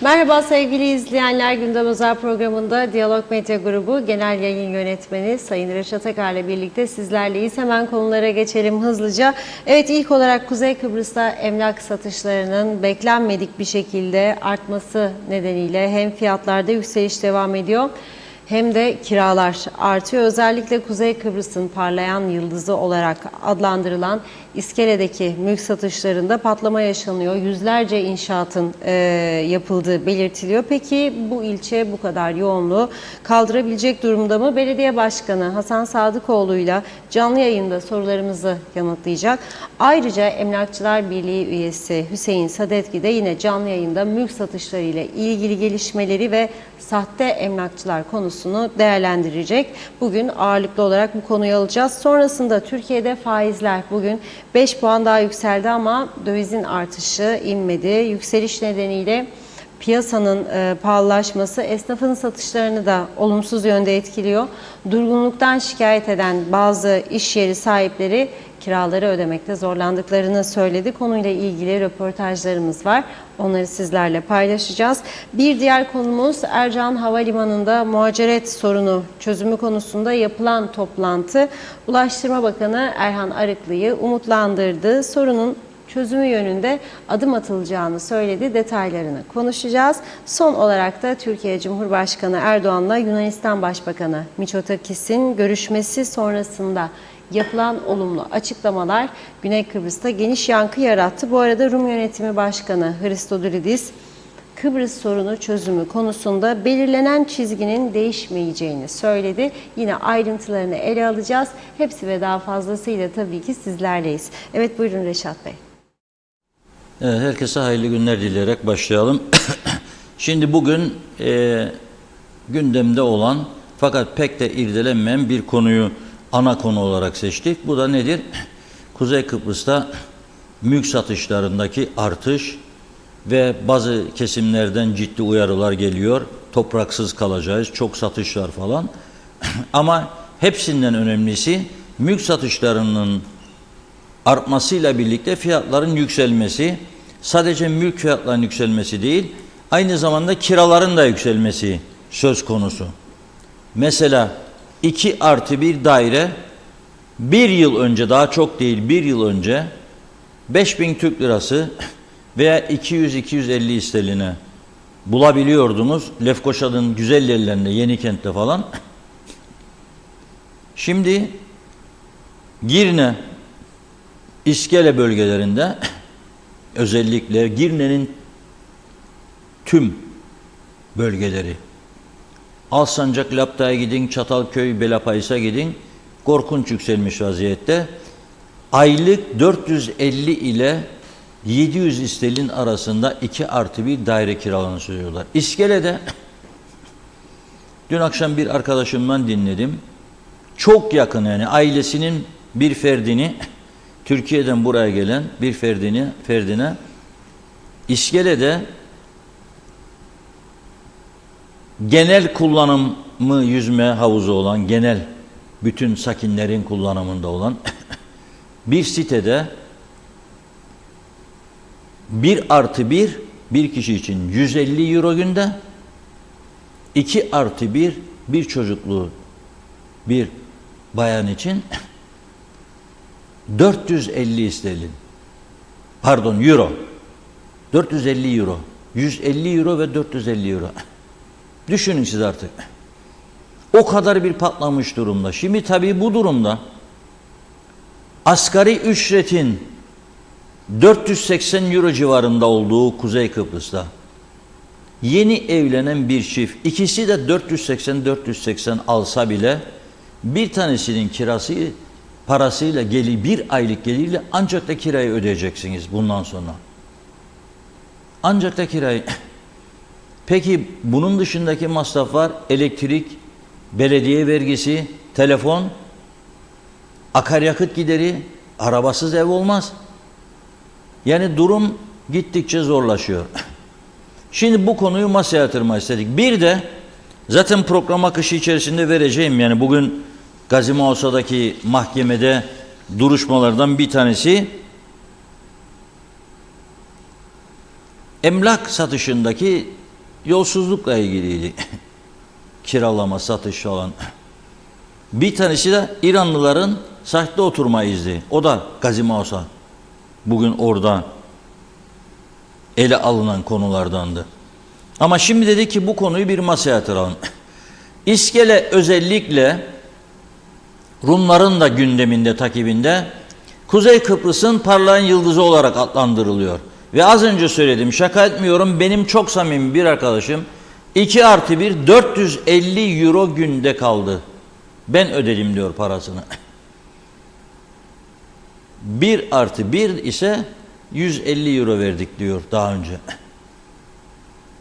Merhaba sevgili izleyenler, Gündem Özel programında Diyalog Medya Grubu Genel Yayın Yönetmeni Sayın Reşat Akar'la birlikte sizlerleyiz. Hemen konulara geçelim hızlıca. Evet, ilk olarak Kuzey Kıbrıs'ta emlak satışlarının beklenmedik bir şekilde artması nedeniyle hem fiyatlarda yükseliş devam ediyor hem de kiralar artıyor. Özellikle Kuzey Kıbrıs'ın parlayan yıldızı olarak adlandırılan İskele'deki mülk satışlarında patlama yaşanıyor. Yüzlerce inşaatın yapıldığı belirtiliyor. Peki bu ilçe bu kadar yoğunluğu kaldırabilecek durumda mı? Belediye Başkanı Hasan Sadıkoğlu'yla canlı yayında sorularımızı yanıtlayacak. Ayrıca Emlakçılar Birliği üyesi Hüseyin Sadetki de yine canlı yayında mülk satışları ile ilgili gelişmeleri ve sahte emlakçılar konusunu değerlendirecek. Bugün ağırlıklı olarak bu konuyu alacağız. Sonrasında Türkiye'de faizler bugün 5 puan daha yükseldi ama dövizin artışı inmedi. Yükseliş nedeniyle piyasanın pahalılaşması esnafın satışlarını da olumsuz yönde etkiliyor. Durgunluktan şikayet eden bazı iş yeri sahipleri kiraları ödemekte zorlandıklarını söyledi. Konuyla ilgili röportajlarımız var. Onları sizlerle paylaşacağız. Bir diğer konumuz Ercan Havalimanı'nda muhaciret sorunu çözümü konusunda yapılan toplantı. Ulaştırma Bakanı Erhan Arıklı'yı umutlandırdı. Sorunun çözümü yönünde adım atılacağını söyledi. Detaylarını konuşacağız. Son olarak da Türkiye Cumhurbaşkanı Erdoğan'la Yunanistan Başbakanı Mitsotakis'in görüşmesi sonrasında yapılan olumlu açıklamalar Güney Kıbrıs'ta geniş yankı yarattı. Bu arada Rum Yönetimi Başkanı Christodoulidis, Kıbrıs sorunu çözümü konusunda belirlenen çizginin değişmeyeceğini söyledi. Yine ayrıntılarını ele alacağız. Hepsi ve daha fazlasıyla tabii ki sizlerleyiz. Evet, buyurun Reşat Bey. Evet, herkese hayırlı günler dileyerek başlayalım. Şimdi bugün gündemde olan fakat pek de irdelenmeyen bir konuyu ana konu olarak seçtik. Bu da nedir? Kuzey Kıbrıs'ta mülk satışlarındaki artış ve bazı kesimlerden ciddi uyarılar geliyor. Topraksız kalacağız, çok satış var falan. Ama hepsinden önemlisi mülk satışlarının artmasıyla birlikte fiyatların yükselmesi. Sadece mülk fiyatlarının yükselmesi değil, aynı zamanda kiraların da yükselmesi söz konusu. Mesela 2+1 daire bir yıl önce, daha çok değil, bir yıl önce 5.000 Türk lirası veya 200-250 sterline bulabiliyordunuz. Lefkoşa'nın güzel yerlerinde, Yenikent'te falan. Şimdi Girne, İskele bölgelerinde, özellikle Girne'nin tüm bölgeleri, Alsancak, Lapta'ya gidin, Çatalköy, Belapayıs'a gidin, korkunç yükselmiş vaziyette. Aylık 450 ile 700 sterlin arasında 2+1 daire kiralarını söylüyorlar. İskele'de dün akşam bir arkadaşımdan dinledim. Çok yakın, yani ailesinin bir ferdini, Türkiye'den buraya gelen bir ferdine İskele'de genel kullanımı yüzme havuzu olan, genel bütün sakinlerin kullanımında olan bir sitede 1+1 bir kişi için 150 euro günde, 2+1 bir çocuklu bir bayan için 450 sterlin. Pardon, euro. 450 euro. 150 euro ve 450 euro. Düşünün siz artık. O kadar bir patlamış durumda. Şimdi tabii bu durumda asgari ücretin 480 euro civarında olduğu Kuzey Kıbrıs'ta yeni evlenen bir çift, ikisi de 480 alsa bile bir tanesinin kirası parasıyla bir aylık gelirle ancak da kirayı ödeyeceksiniz bundan sonra. Ancak da kirayı. Peki bunun dışındaki masraflar elektrik, belediye vergisi, telefon, akaryakıt gideri, arabasız ev olmaz. Yani durum gittikçe zorlaşıyor. Şimdi bu konuyu masaya yatırmak istedik. Bir de zaten program akışı içerisinde vereceğim, yani bugün Gazi Mausa'daki mahkemede duruşmalardan bir tanesi emlak satışındaki yolsuzlukla ilgiliydi. Kiralama, satış falan. Bir tanesi de İranlıların sahte oturma izni. O da Gazi Mausa. Bugün orada ele alınan konulardandı. Ama şimdi dedi ki bu konuyu bir masaya yatıralım. İskele özellikle Rumların da gündeminde, takibinde Kuzey Kıbrıs'ın parlayan yıldızı olarak adlandırılıyor. Ve az önce söyledim, şaka etmiyorum, benim çok samimi bir arkadaşım 2+1 450 euro günde kaldı. Ben ödedim diyor parasını. 1+1 ise 150 euro verdik diyor daha önce.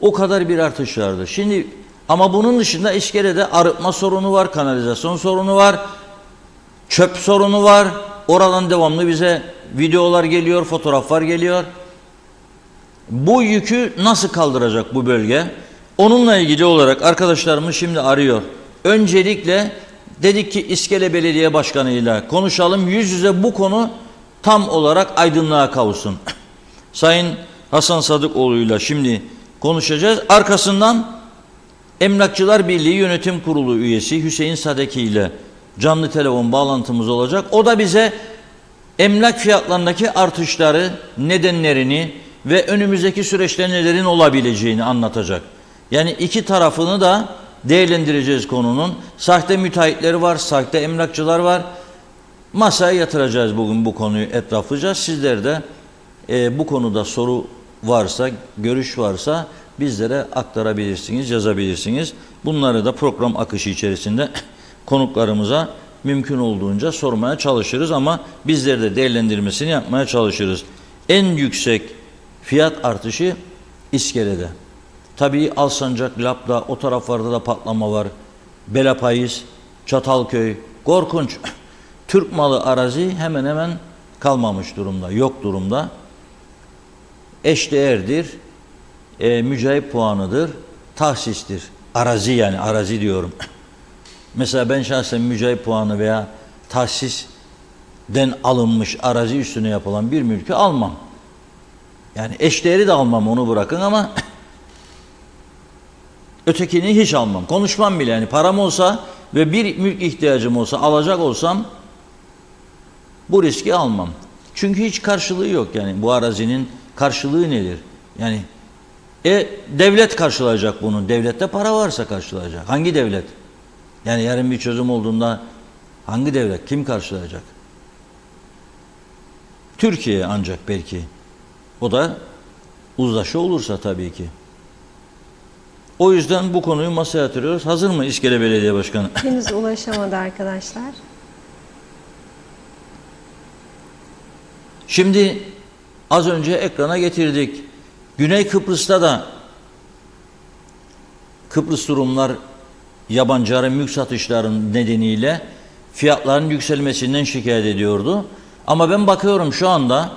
O kadar bir artış vardı. Şimdi ama bunun dışında İskele'de arıtma sorunu var, kanalizasyon sorunu var, çöp sorunu var. Oradan devamlı bize videolar geliyor, fotoğraflar geliyor. Bu yükü nasıl kaldıracak bu bölge? Onunla ilgili olarak arkadaşlarımız şimdi arıyor. Öncelikle dedik ki İskele Belediye Başkanı ile konuşalım. Yüz yüze bu konu tam olarak aydınlığa kavuşsun. Sayın Hasan Sadıkoğlu ile şimdi konuşacağız. Arkasından Emlakçılar Birliği Yönetim Kurulu üyesi Hüseyin Sadeki ile canlı telefon bağlantımız olacak. O da bize emlak fiyatlarındaki artışları, nedenlerini ve önümüzdeki süreçte nelerin olabileceğini anlatacak. Yani iki tarafını da değerlendireceğiz konunun. Sahte müteahhitleri var, sahte emlakçılar var. Masaya yatıracağız bugün bu konuyu etraflıca. Sizler de bu konuda soru varsa, görüş varsa bizlere aktarabilirsiniz, yazabilirsiniz. Bunları da program akışı içerisinde konuklarımıza mümkün olduğunca sormaya çalışırız ama bizler de değerlendirmesini yapmaya çalışırız. En yüksek fiyat artışı İskele'de. Tabii Alsancak, Lap'ta, o taraflarda da patlama var. Belapayız, Çatalköy, korkunç. Türk malı arazi hemen hemen kalmamış durumda, yok durumda. Eşdeğerdir, mücahit puanıdır, tahsistir. Arazi, yani arazi diyorum. Mesela ben şahsen mücahit puanı veya tahsisten alınmış arazi üstüne yapılan bir mülkü almam. Yani eşdeğeri de almam, onu bırakın, ama ötekini hiç almam. Konuşmam bile. Yani param olsa ve bir mülk ihtiyacım olsa, alacak olsam bu riski almam. Çünkü hiç karşılığı yok. Yani bu arazinin karşılığı nedir? Yani devlet karşılayacak bunu. Devlette para varsa karşılayacak. Hangi devlet? Yani yarın bir çözüm olduğunda hangi devlet? Kim karşılayacak? Türkiye ancak belki. O da uzlaşı olursa tabii ki. O yüzden bu konuyu masaya yatırıyoruz. Hazır mı İskele Belediye Başkanı? Henüz ulaşamadı arkadaşlar. Şimdi az önce ekrana getirdik. Güney Kıbrıs'ta da Kıbrıs Rumlar yabancılara mülk satışların nedeniyle fiyatların yükselmesinden şikayet ediyordu. Ama ben bakıyorum şu anda,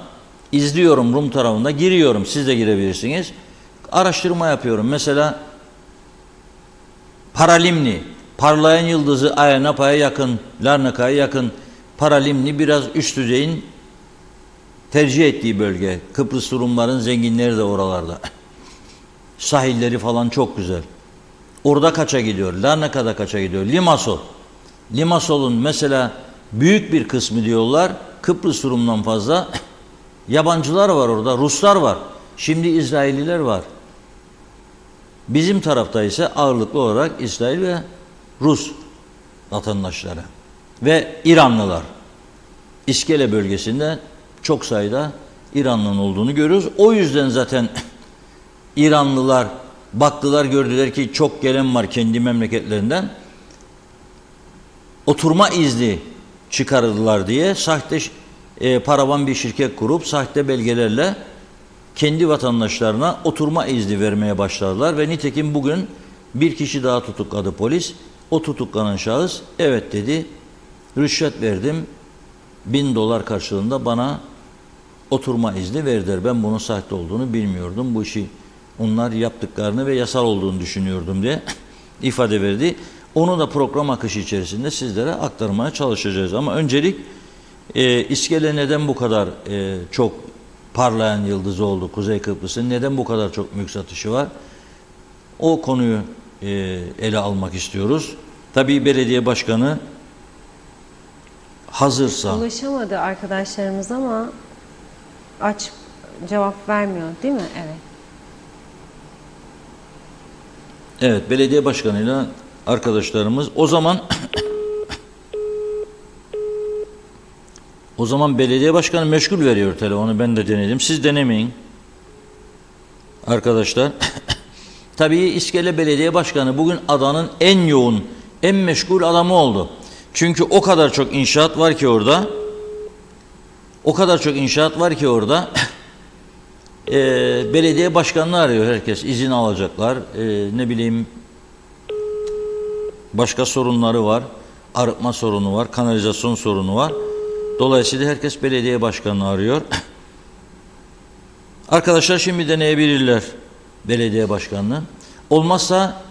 izliyorum Rum tarafında, giriyorum, siz de girebilirsiniz. Araştırma yapıyorum. Mesela Paralimni, parlayan yıldızı Ayia yakın, Larnaka'ya yakın Paralimni biraz üst düzeyin tercih ettiği bölge. Kıbrıs Rumların zenginleri de oralarda. Sahilleri falan çok güzel. Orada kaça gidiyor? Larnaka'da kaça gidiyor? Limassol. Limassol'un mesela büyük bir kısmı diyorlar Kıbrıs Rum'dan fazla yabancılar var orada, Ruslar var. Şimdi İsrailliler var. Bizim tarafta ise ağırlıklı olarak İsrail ve Rus vatandaşları ve İranlılar. İskele bölgesinde çok sayıda İranlı'nın olduğunu görüyoruz. O yüzden zaten İranlılar baktılar, gördüler ki çok gelen var kendi memleketlerinden. Oturma izni çıkarırlar diye sahte paravan bir şirket kurup sahte belgelerle kendi vatandaşlarına oturma izni vermeye başladılar ve nitekim bugün bir kişi daha tutukladı polis. O tutuklanan şahıs evet dedi, rüşvet verdim, $1000 karşılığında bana oturma izni verdiler. Ben bunun sahte olduğunu bilmiyordum. Bu işi onlar yaptıklarını ve yasal olduğunu düşünüyordum diye ifade verdi. Onu da program akışı içerisinde sizlere aktarmaya çalışacağız. Ama öncelik İskele neden bu kadar çok parlayan yıldız oldu Kuzey Kıbrıs'ın? Neden bu kadar çok mülk satışı var? O konuyu ele almak istiyoruz. Tabii belediye başkanı hazırsa. Ulaşamadı arkadaşlarımız ama cevap vermiyor değil mi? Evet. Evet, belediye başkanıyla arkadaşlarımız o zaman belediye başkanı meşgul veriyor telefonu. Ben de denedim. Siz denemeyin. Arkadaşlar. Tabii İskele Belediye Başkanı bugün adanın en yoğun, en meşgul adamı oldu. Çünkü o kadar çok inşaat var ki orada. Belediye başkanını arıyor herkes. İzin alacaklar. Ne bileyim başka sorunları var. Arıtma sorunu var. Kanalizasyon sorunu var. Dolayısıyla herkes belediye başkanını arıyor. Arkadaşlar şimdi deneyebilirler belediye başkanını. Olmazsa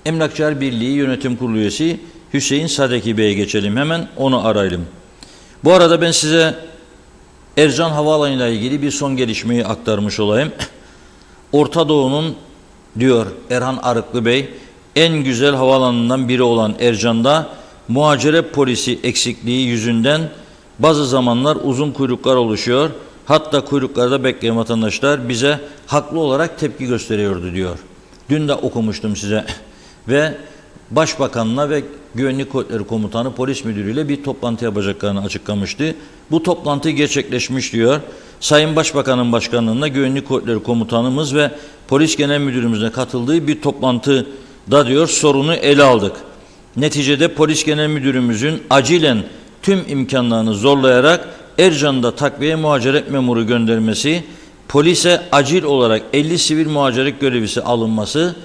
Emlakçılar Birliği Yönetim Kurulu üyesi Hüseyin Sadeki Bey'e geçelim. Hemen onu arayalım. Bu arada ben size Ercan Havaalanı ile ilgili bir son gelişmeyi aktarmış olayım. Orta Doğu'nun diyor Erhan Arıklı Bey en güzel havaalanından biri olan Ercan'da muhaceret polisi eksikliği yüzünden bazı zamanlar uzun kuyruklar oluşuyor. Hatta kuyruklarda bekleyen vatandaşlar bize haklı olarak tepki gösteriyordu diyor. Dün de okumuştum size. Ve Başbakanla ve Güvenlik Kuvvetleri Komutanı Polis Müdürü ile bir toplantı yapacaklarını açıklamıştı. Bu toplantı gerçekleşmiş diyor. Sayın Başbakan'ın başkanlığında Güvenlik Kuvvetleri Komutanımız ve Polis Genel Müdürümüzle katıldığı bir toplantıda diyor sorunu ele aldık. Neticede Polis Genel Müdürümüzün acilen tüm imkanlarını zorlayarak Ercan'da takviye muhaceret memuru göndermesi, polise acil olarak 50 sivil muhaceret görevlisi alınması,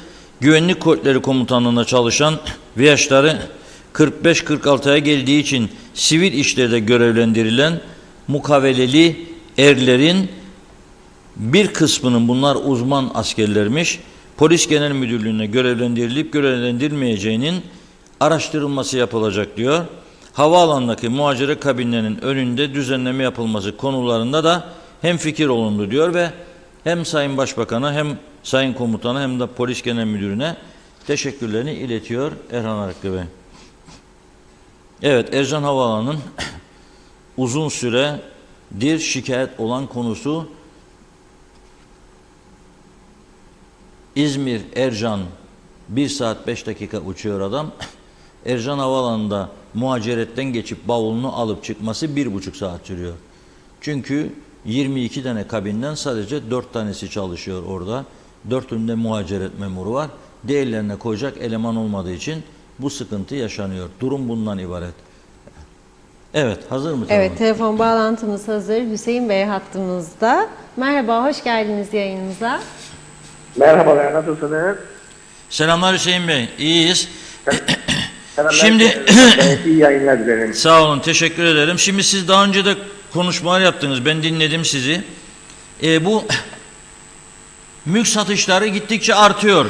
Güvenlik Kuvvetleri Komutanlığı'nda çalışan VİAŞ'ları 45-46'ya geldiği için sivil işlerde görevlendirilen mukaveleli erlerin bir kısmının bunlar uzman askerlermiş, Polis Genel Müdürlüğü'ne görevlendirilip görevlendirilmeyeceğinin araştırılması yapılacak diyor. Havaalanındaki muhaceret kabinlerinin önünde düzenleme yapılması konularında da hemfikir olundu diyor ve hem Sayın Başbakan'a hem Sayın Komutan'a hem de Polis Genel Müdürü'ne teşekkürlerini iletiyor Erhan Arıklı Bey. Evet, Ercan Havaalanı'nın uzun süredir şikayet olan konusu İzmir, Ercan 1 saat 5 dakika uçuyor adam. Ercan Havaalanı'nda muhaceretten geçip bavulunu alıp çıkması 1,5 saat sürüyor. Çünkü 22 tane kabinden sadece 4 tanesi çalışıyor orada. 4'ünde muhaceret memuru var. Diğerlerine koyacak eleman olmadığı için bu sıkıntı yaşanıyor. Durum bundan ibaret. Evet, hazır mı? Evet, telefon bağlantımız hazır. Hüseyin Bey hattımızda. Merhaba, hoş geldiniz yayınımıza. Merhabalar, nasılsınız? Selamlar Hüseyin Bey, iyiyiz. Şimdi iyi yayınlar dilerim. Sağ olun, teşekkür ederim. Şimdi siz daha önce de konuşmalar yaptınız, ben dinledim sizi. Bu mülk satışları gittikçe artıyor.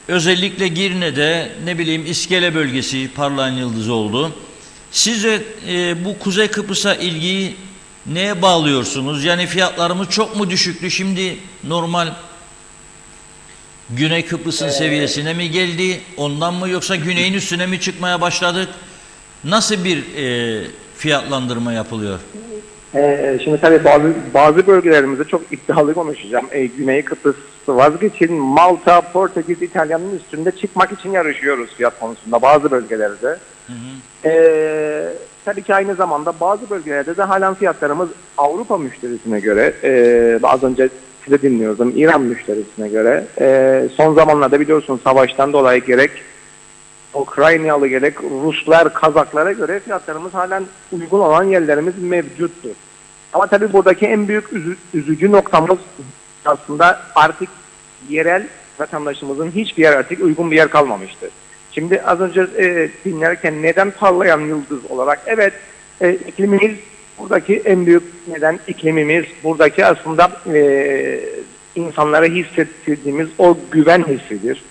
Özellikle Girne'de, ne bileyim İskele bölgesi parlayan yıldız oldu. Siz de bu Kuzey Kıbrıs'a ilgiyi neye bağlıyorsunuz? Yani fiyatlarımız çok mu düşüktü? Şimdi normal Güney Kıbrıs'ın seviyesine mi geldi? Ondan mı yoksa güneyin üstüne mi çıkmaya başladık? Nasıl bir fiyatlandırma yapılıyor? Şimdi tabii bazı bölgelerimizde çok iddialı konuşacağım. Güney Kıbrıs vazgeçin, Malta, Portekiz, İtalya'nın üstünde çıkmak için yarışıyoruz fiyat konusunda bazı bölgelerde. Hı hı. Tabii ki aynı zamanda bazı bölgelerde de halen fiyatlarımız Avrupa müşterisine göre, az önce size dinliyordum, İran müşterisine göre. Son zamanlarda biliyorsunuz savaştan dolayı gerek Ukraynalı gerek Ruslar, Kazaklara göre fiyatlarımız halen uygun olan yerlerimiz mevcuttur. Ama tabii buradaki en büyük üzücü noktamız aslında artık yerel vatandaşımızın hiçbir yer artık uygun bir yer kalmamıştır. Şimdi az önce dinlerken neden parlayan yıldız olarak, evet, iklimimiz buradaki en büyük neden, iklimimiz buradaki aslında insanlara hissettirdiğimiz o güven hissidir.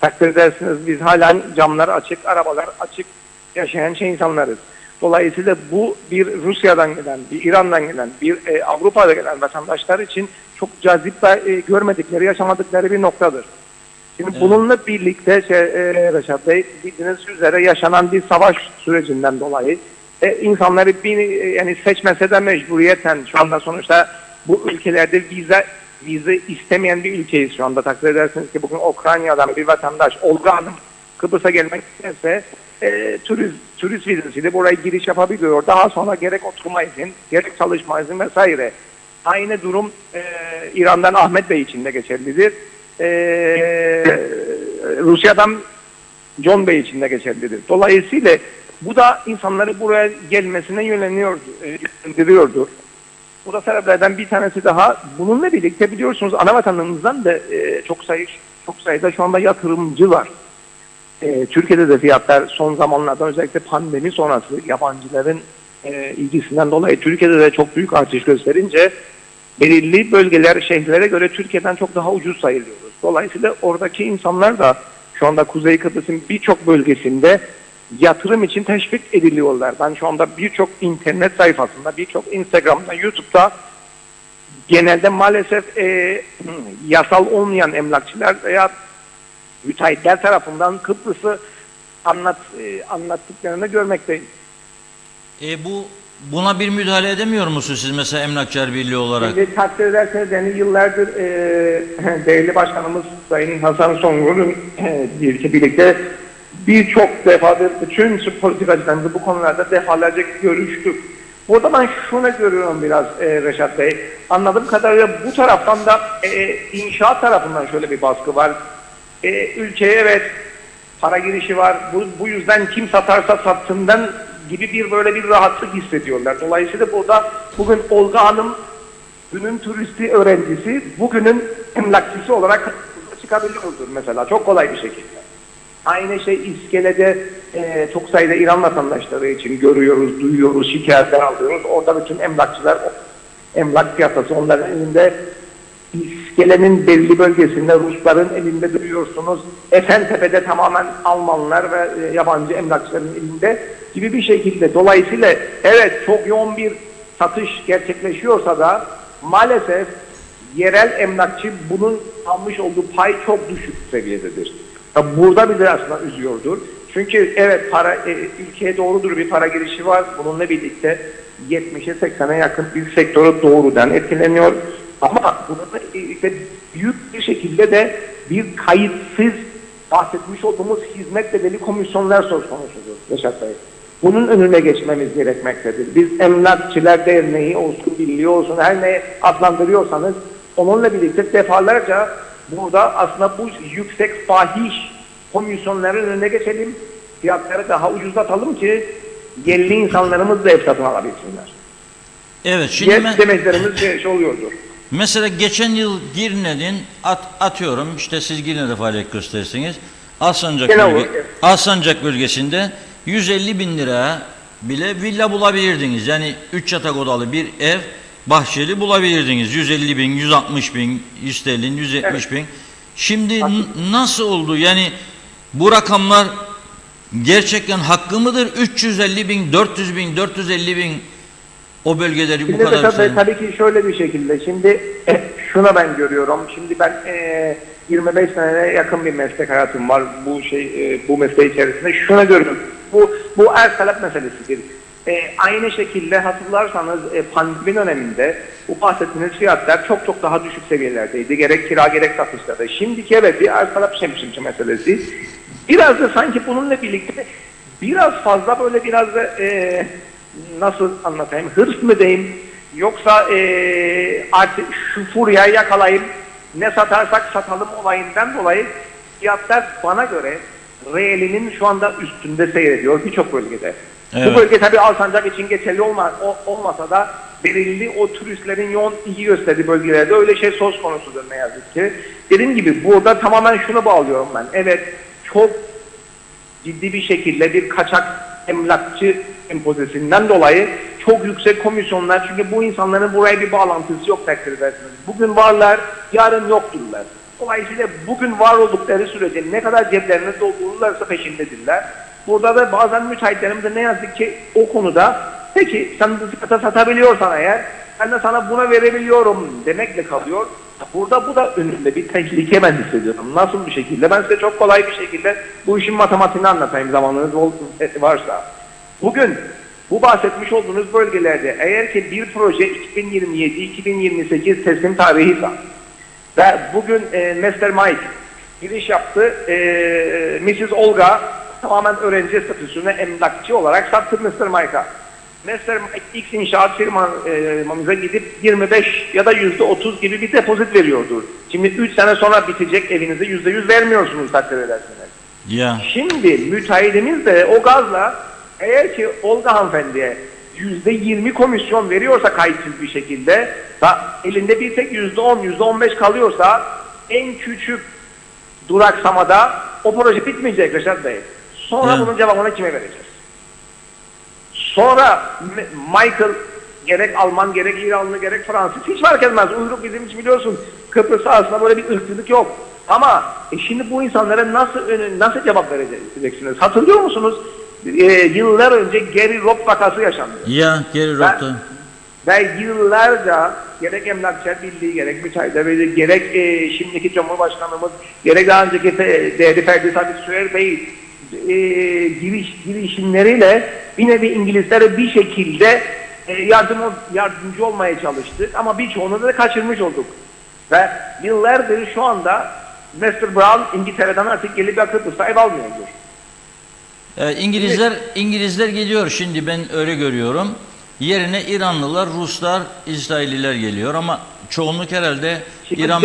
Takdir edersiniz biz halen camlar açık, arabalar açık yaşayan insanlarız. Dolayısıyla bu bir Rusya'dan gelen, bir İran'dan gelen, bir Avrupa'da gelen vatandaşlar için çok cazip ve görmedikleri, yaşamadıkları bir noktadır. Şimdi bununla birlikte Reşat Bey, bildiğiniz üzere yaşanan bir savaş sürecinden dolayı insanları yani seçmese de mecburiyeten şu anda sonuçta bu ülkelerde vize istemeyen bir ülkeyiz şu anda. Takdir edersiniz ki bugün Ukrayna'dan bir vatandaş Olga Hanım Kıbrıs'a gelmek isterse turist vizesiyle buraya giriş yapabiliyor. Daha sonra gerek oturma izin, gerek çalışma izin vesaire. Aynı durum İran'dan Ahmet Bey için de geçerlidir. Rusya'dan John Bey için de geçerlidir. Dolayısıyla bu da insanları buraya gelmesine yönlendiriyordur. Bu da sebeplerden bir tanesi daha. Bununla birlikte biliyorsunuz ana vatanımızdan da çok sayıda şu anda yatırımcı var. Türkiye'de de fiyatlar son zamanlarda özellikle pandemi sonrası yabancıların ilgisinden dolayı Türkiye'de de çok büyük artış gösterince belirli bölgeler, şehirlere göre Türkiye'den çok daha ucuz sayılıyoruz. Dolayısıyla oradaki insanlar da şu anda Kuzey Kıbrıs'ın birçok bölgesinde yatırım için teşvik ediliyorlar. Ben şu anda birçok internet sayfasında, birçok Instagram'da, YouTube'da genelde maalesef yasal olmayan emlakçılar veya müteahhitler tarafından Kıbrıs'ı anlattıklarını görmekteyim. Buna bir müdahale edemiyor musunuz siz mesela Emlakçılar Birliği olarak? Şimdi takdir ederseniz yani yıllardır değerli başkanımız Sayın Hasan Songur'un birlikte birçok defadır bütün politikacılarımızı bu konularda defalarca görüştük. Burada ben şunu görüyorum biraz Reşat Bey. Anladığım kadarıyla bu taraftan da inşaat tarafından şöyle bir baskı var. Ülkeye evet para girişi var. Bu yüzden kim satarsa satsından gibi böyle bir rahatlık hissediyorlar. Dolayısıyla burada bugün Olga Hanım günün turisti öğrencisi, bugünün emlakçısı olarak çıkabiliyordur mesela. Çok kolay bir şekilde. Aynı şey İskele'de çok sayıda İran vatandaşları için görüyoruz, duyuyoruz, şikayetler alıyoruz. Orada bütün emlakçılar, emlak piyasası onların elinde. İskele'nin belli bölgesinde Rusların elinde duyuyorsunuz. Esentepe'de tamamen Almanlar ve yabancı emlakçıların elinde gibi bir şekilde. Dolayısıyla evet çok yoğun bir satış gerçekleşiyorsa da maalesef yerel emlakçı bunun almış olduğu pay çok düşük seviyededir. Burada bizi aslında üzüyordur. Çünkü evet ülkeye doğrudur bir para girişi var. Bununla birlikte 70'e 80'e yakın bir sektörü doğrudan etkileniyor. Ama bununla birlikte büyük bir şekilde de bir kayıtsız bahsetmiş olduğumuz hizmet bedeli komisyonlar söz konusudur Reşat Bey. Bunun önüne geçmemiz gerekmektedir. Biz Emlakçılar Derneği olsun, birliği olsun, her ne adlandırıyorsanız onunla birlikte defalarca burada aslında bu yüksek fahiş komisyonların önüne geçelim, fiyatları daha ucuzlatalım ki yerli insanlarımız da ev satın alabilsinler. Evet, şimdi demeklerimiz şey oluyordur. Mesela geçen yıl Girne'nin atıyorum işte siz Girne'de faaliyet gösterirsiniz. Alsancak bölgesinde 150 bin lira bile villa bulabilirdiniz. Yani 3 yatak odalı bir ev bahçeli bulabilirdiniz. 150 bin, 160 bin, 150 bin, 170 bin. Şimdi nasıl oldu? Yani bu rakamlar gerçekten hakkı mıdır? 350 bin, 400 bin, 450 bin o bölgeleri şimdi bu kadar... Tabii ki şöyle bir şekilde. Şimdi şuna ben görüyorum. Şimdi ben 25 seneye yakın bir meslek hayatım var. Bu mesleği içerisinde şuna görüyorum. Bu arz talep meselesidir. Aynı şekilde hatırlarsanız pandemi döneminde bu bahsettiğiniz fiyatlar çok daha düşük seviyelerdeydi. Gerek kira gerek satışlarda. Şimdiki evet bir arz talep meselesi. Biraz da sanki bununla birlikte biraz fazla böyle biraz da nasıl anlatayım, hırs mı diyeyim, yoksa artık şu furyayı yakalayıp ne satarsak satalım olayından dolayı fiyatlar bana göre reelinin şu anda üstünde seyrediyor birçok bölgede. Evet. Bu bölge tabii Alsancak için geçerli olmasa da belirli o turistlerin yoğun ilgi gösterdiği bölgelerde öyle şey söz konusudur ne yazık ki. Dediğim gibi burada tamamen şunu bağlıyorum ben. Evet çok ciddi bir şekilde bir kaçak emlakçı empozesinden dolayı çok yüksek komisyonlar, çünkü bu insanların buraya bir bağlantısı yok takdir edersiniz. Bugün varlar, yarın yokturlar. Dolayısıyla bugün var oldukları sürece ne kadar ceplerini doldururlarsa peşindedirler. Burada da bazen müteahhitlerimiz de ne yazık ki o konuda peki sen bu fiyata satabiliyorsan eğer ben de sana buna verebiliyorum demekle kalıyor. Burada bu da önünde bir tehlike ben hissediyorum. Nasıl bir şekilde? Ben size çok kolay bir şekilde bu işin matematiğini anlatayım zamanınız varsa. Bugün bu bahsetmiş olduğunuz bölgelerde eğer ki bir proje 2027-2028 teslim tarihiyse ve bugün Mr. Mike giriş yaptı, Mrs. Olga tamamen öğrenci statüsüne emlakçı olarak sattı Mr. Mike'a. Mr. Mike X inşaat firmamıza gidip 25 ya da %30 gibi bir depozit veriyordur. Şimdi 3 sene sonra bitecek evinizi %100 vermiyorsunuz takdir edersiniz. Ya. Şimdi müteahhidimiz de o gazla eğer ki Olga hanımefendiye %20 komisyon veriyorsa kayıtsız bir şekilde elinde bir tek %10, %15 kalıyorsa en küçük duraksamada o proje bitmeyecek Reşat Bey. Sonra bunun cevabını kime vereceğiz? Sonra Michael gerek Alman gerek İranlı gerek Fransız hiç fark etmez. Uyruk bizim için biliyorsun Kıbrıs aslında böyle bir ırkçılık yok. Ama şimdi bu insanlara nasıl cevap vereceksiniz? Hatırlıyor musunuz? Yıllar önce Gary Robb vakası yaşandı. Ya Gary Robb'da. Ve yıllarca gerek Emlakçılar Birliği, gerek Müteahhitler Birliği, gerek şimdiki Cumhurbaşkanımız, gerek daha önceki değerli Ferdi Sabit Süer Bey girişimleriyle bir nevi İngilizlere bir şekilde yardımcı olmaya çalıştık ama birçoğunu da kaçırmış olduk. Ve yıllardır şu anda Mr. Brown İngiltere'den artık gelip Kıbrıs'ta ev almıyordur. İngilizler geliyor şimdi, ben öyle görüyorum. Yerine İranlılar, Ruslar, İsrailliler geliyor ama çoğunluk herhalde İran.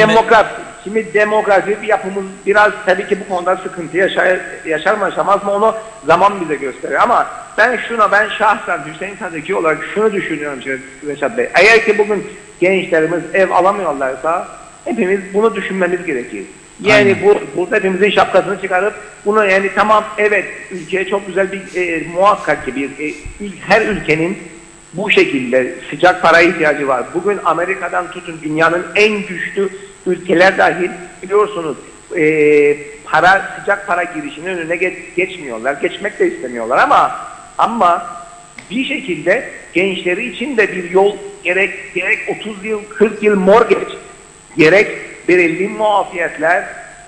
Şimdi demografi bir yapımız biraz tabii ki bu konuda sıkıntı yaşar mı yaşamaz mı onu zaman bize gösterir ama ben şahsen Hüseyin Tazeki olarak şunu düşünüyorum Reşat Bey. Eğer ki bugün gençlerimiz ev alamıyorlarsa hepimiz bunu düşünmemiz gerekir. Yani burada hepimizin şapkasını çıkarıp bunu yani tamam evet ülkeye çok güzel bir muhakkak ki her ülkenin bu şekilde sıcak paraya ihtiyacı var. Bugün Amerika'dan tutun dünyanın en güçlü ülkeler dahil biliyorsunuz sıcak para girişinin önüne geçmiyorlar. Geçmek de istemiyorlar ama bir şekilde gençleri için de bir yol gerek 30 yıl 40 yıl mortgage gerek belirli muafiyetler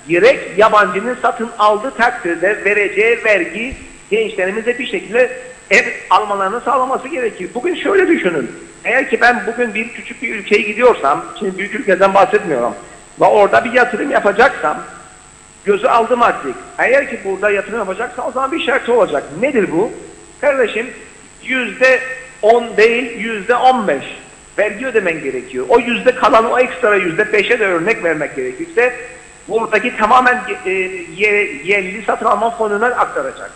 gerek yabancının satın aldığı takdirde vereceği vergi gençlerimize bir şekilde ev almalarını sağlaması gerekir. Bugün şöyle düşünün. Eğer ki ben bugün küçük bir ülkeye gidiyorsam, şimdi büyük ülkeden bahsetmiyorum, ve orada bir yatırım yapacaksam, gözü aldım artık. Eğer ki burada yatırım yapacaksam o zaman bir şartı olacak. Nedir bu? Kardeşim %10 değil %15 vergi ödemen gerekiyor. O kalan o ekstra %5'e de örnek vermek gerekirse buradaki tamamen yerli satın alma fonuna aktaracak.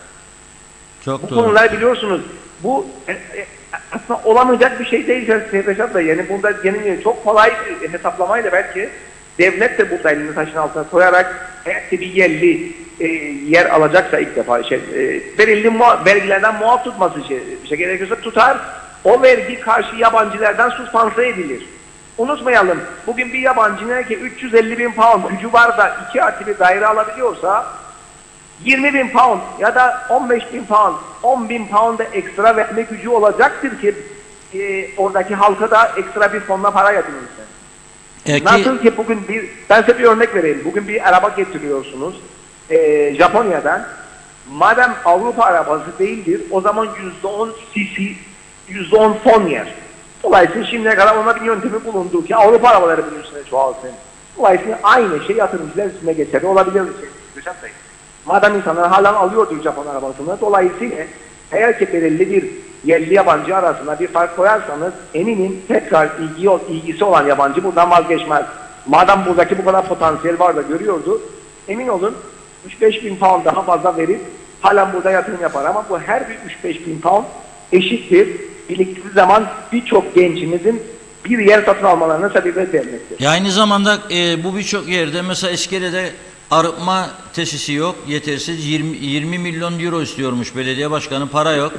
Bu konular biliyorsunuz bu aslında olamayacak bir şey değil Reşat Bey. Yani burada çok kolay bir hesaplamayla belki devlet de burada elini taşın altına koyarak eğer bir yerli yer alacaksa ilk defa belirli vergilerden muaf tutması bir şey gerekiyorsa tutar. O vergi karşı yabancılardan suspanse edilir. Unutmayalım bugün bir yabancı ne ki 350 bin pound gücü var da 2 artı bir daire alabiliyorsa 20 bin pound ya da 15 bin pound, 10 bin pound da ekstra verme gücü olacaktır ki oradaki halka da ekstra bir fonla para yatırılsın. Nasıl ki bugün ben size bir örnek vereyim. Bugün bir araba getiriyorsunuz Japonya'dan. Madem Avrupa arabası değildir, o zaman %10 cc, %10 fon yer. Dolayısıyla şimdiye kadar ona bir yöntemi bulundu ki Avrupa arabaları bunun üstüne çoğalsın. Dolayısıyla aynı şey yatırımcılar üstüne geçerli olabilir. Madem insanlar hala alıyordur Japon arabasını, dolayısıyla eğer ki belirli bir yerli yabancı arasında bir fark koyarsanız eminim tekrar ilgisi olan yabancı buradan vazgeçmez. Madem buradaki bu kadar potansiyel var da görüyordu, emin olun 3-5 bin pound daha fazla verip halen burada yatırım yapar ama bu her bir 3-5 bin pound eşittir. Birlikte zaman birçok gençimizin bir yer satın almalarına sebebiyet vermektir. Aynı zamanda bu birçok yerde mesela İskele'de arıtma tesisi yok, yetersiz. 20 milyon euro istiyormuş belediye başkanı, para yok.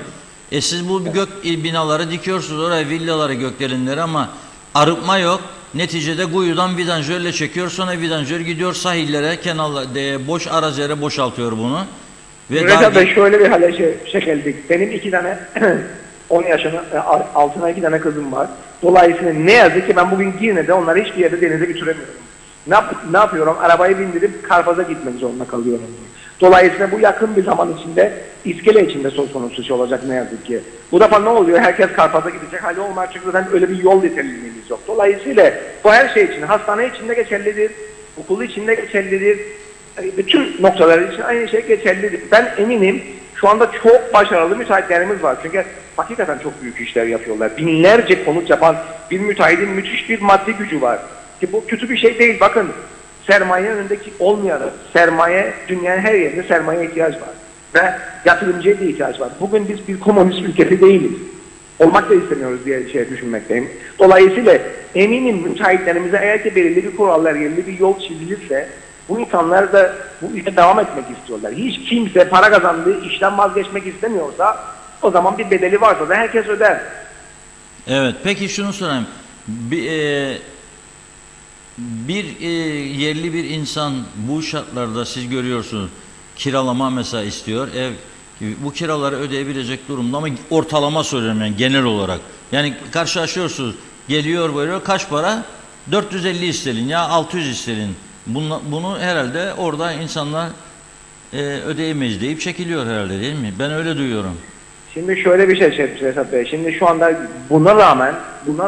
Siz bu binaları dikiyorsunuz oraya, villaları, gökdelenleri ama arıtma yok. Neticede kuyudan vidanjörle çekiyor, sonra vidanjör gidiyor sahillere, kenarlara, boş arazilere boşaltıyor bunu. Ve şöyle bir hale geldik. Benim 2 tane 10 yaşının altına 2 tane kızım var. Dolayısıyla ne yazık ki ben bugün Girne'de onları hiçbir yerde denize götüremiyorum. Ne yapıyorum? Arabayı bindirip Karpaz'a gitmek zorunda kalıyorum. Dolayısıyla bu yakın bir zaman içinde iskele içinde söz konusu olacak ne yazık ki. Bu defa ne oluyor? Herkes Karpaz'a gidecek hali olmaz çünkü zaten öyle bir yol yeterliliğimiz yok. Dolayısıyla bu her şey için, hastane içinde geçerlidir, okulu içinde geçerlidir, bütün noktalar için aynı şey geçerlidir. Ben eminim şu anda çok başarılı müteahhitlerimiz var. Çünkü hakikaten çok büyük işler yapıyorlar. Binlerce konut yapan bir müteahhitin müthiş bir maddi gücü var. Ki bu kötü bir şey değil. Bakın sermaye önündeki olmayanı, sermaye dünyanın her yerinde sermaye ihtiyaç var. Ve yatırımcıya da ihtiyaç var. Bugün biz bir komünist ülkesi değiliz. Olmak da istemiyoruz diye düşünmekteyim. Dolayısıyla eminim müteahhitlerimize eğer ki belirli bir kurallar, belirli bir yol çizilirse bu insanlar da bu işe devam etmek istiyorlar. Hiç kimse para kazandığı işten vazgeçmek istemiyorsa o zaman bir bedeli varsa da herkes öder. Evet, peki şunu sorayım. Yerli bir insan bu şartlarda siz görüyorsunuz kiralama mesela istiyor. Ev bu kiraları ödeyebilecek durumda ama ortalama söylüyorum yani genel olarak. Yani karşılaşıyorsunuz. Geliyor böyle kaç para? 450 isterin ya 600 isterin. Bunu herhalde orada insanlar ödeyemeyiz deyip çekiliyor herhalde değil mi? Ben öyle duyuyorum. Şimdi şöyle bir şey Şehzat Bey. Şimdi şu anda buna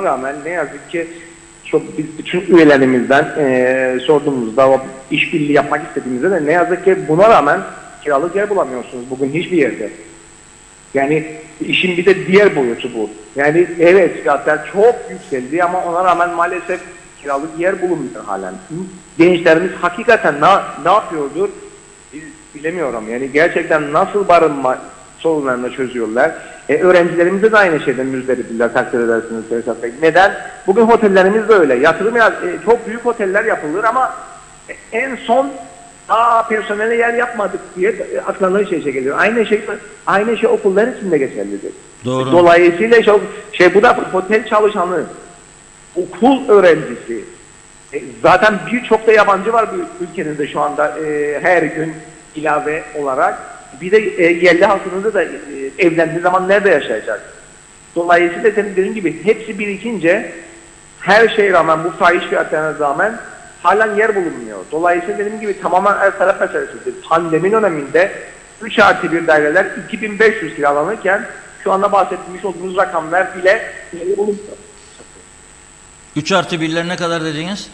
rağmen ne yazık ki biz bütün üyelerimizden sorduğumuzda işbirliği yapmak istediğimizde de ne yazık ki buna rağmen kiralık yer bulamıyorsunuz bugün hiçbir yerde. Yani işin bir de diğer boyutu bu. Yani evet fiyatlar çok yükseldi ama ona rağmen maalesef kiralık yer bulunmuyor halen. Gençlerimiz hakikaten ne yapıyordur bilemiyorum. Yani gerçekten nasıl barınma sorunlarını çözüyorlar. Öğrencilerimize de aynı şeyden müzdaripliler, takdir edersiniz Şehzat Bey. Neden? Bugün otellerimiz de öyle. Yatırım çok büyük oteller yapılır ama en son personele yer yapmadık diye aklına geliyor. Aynı şey okullar için de geçerlidir. Doğru. Dolayısıyla bu da otel çalışanı, okul öğrencisi. Zaten birçok da yabancı var bu ülkemizde şu anda her gün ilave olarak. Bir de yerli halkımızda da evlendiği zaman nerede yaşayacak? Dolayısıyla senin dediğin gibi hepsi birikince her şeye rağmen bu fahiş fiyatlarına rağmen halen yer bulunmuyor. Dolayısıyla dediğim gibi tamamen el talep meselesidir. Pandemi döneminde 3+1 daireler 2500 kiralanırken şu anda bahsetmiş olduğumuz rakamlar bile yer bulunmuyor. 3+1'ler ne kadar dediniz?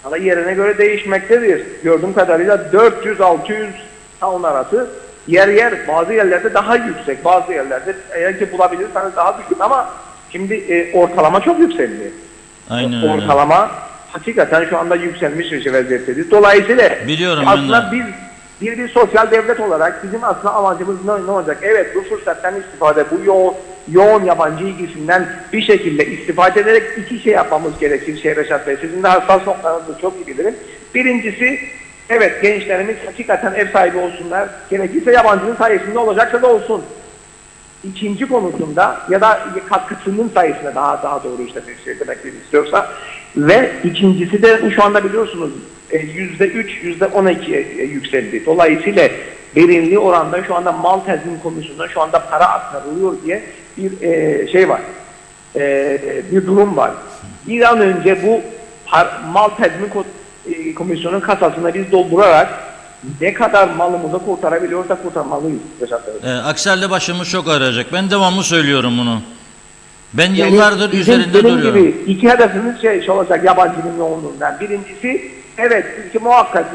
Ama yerine göre değişmektedir. Gördüğüm kadarıyla 400-600 taun arası yer bazı yerlerde daha yüksek, bazı yerlerde eğer ki bulabilirseniz daha düşük ama şimdi ortalama çok yükseldi. Aynen öyle. Ortalama hakikaten şu anda yükselmiş bir vaziyettedir. Dolayısıyla biliyorum aslında biz bir sosyal devlet olarak bizim aslında amacımız ne olacak? Evet bu fırsattan istifade, bu yoğun yabancı ilgisinden bir şekilde istifade ederek iki şey yapmamız gerekir Reşat Bey. Sizin de hassas noktalarınızı çok iyi bilirim. Birincisi evet gençlerimiz hakikaten ev sahibi olsunlar. Gerekirse yabancının sayesinde olacaksa da olsun. İkinci konusunda ya da katkısının sayesinde daha doğru işte bir şey demek istiyorsa ve ikincisi de şu anda biliyorsunuz %3, %12'ye yükseldi. Dolayısıyla verimli oranda şu anda mal tezmin komisyonuna şu anda para aktarılıyor diye bir şey var. Bir durum var. Bir an önce bu mal tezmin komisyonun kasasına biz doldurarak ne kadar malımızı kurtarabiliyorsak kurtarmalıyız. Aksi halde başımız çok ağrıyacak. Ben devamlı söylüyorum bunu. Ben yıllardır üzerinde duruyorum. Gibi iki hedefimiz olacak yabancının yoğunluğundan. Birincisi evet ülke muhakkak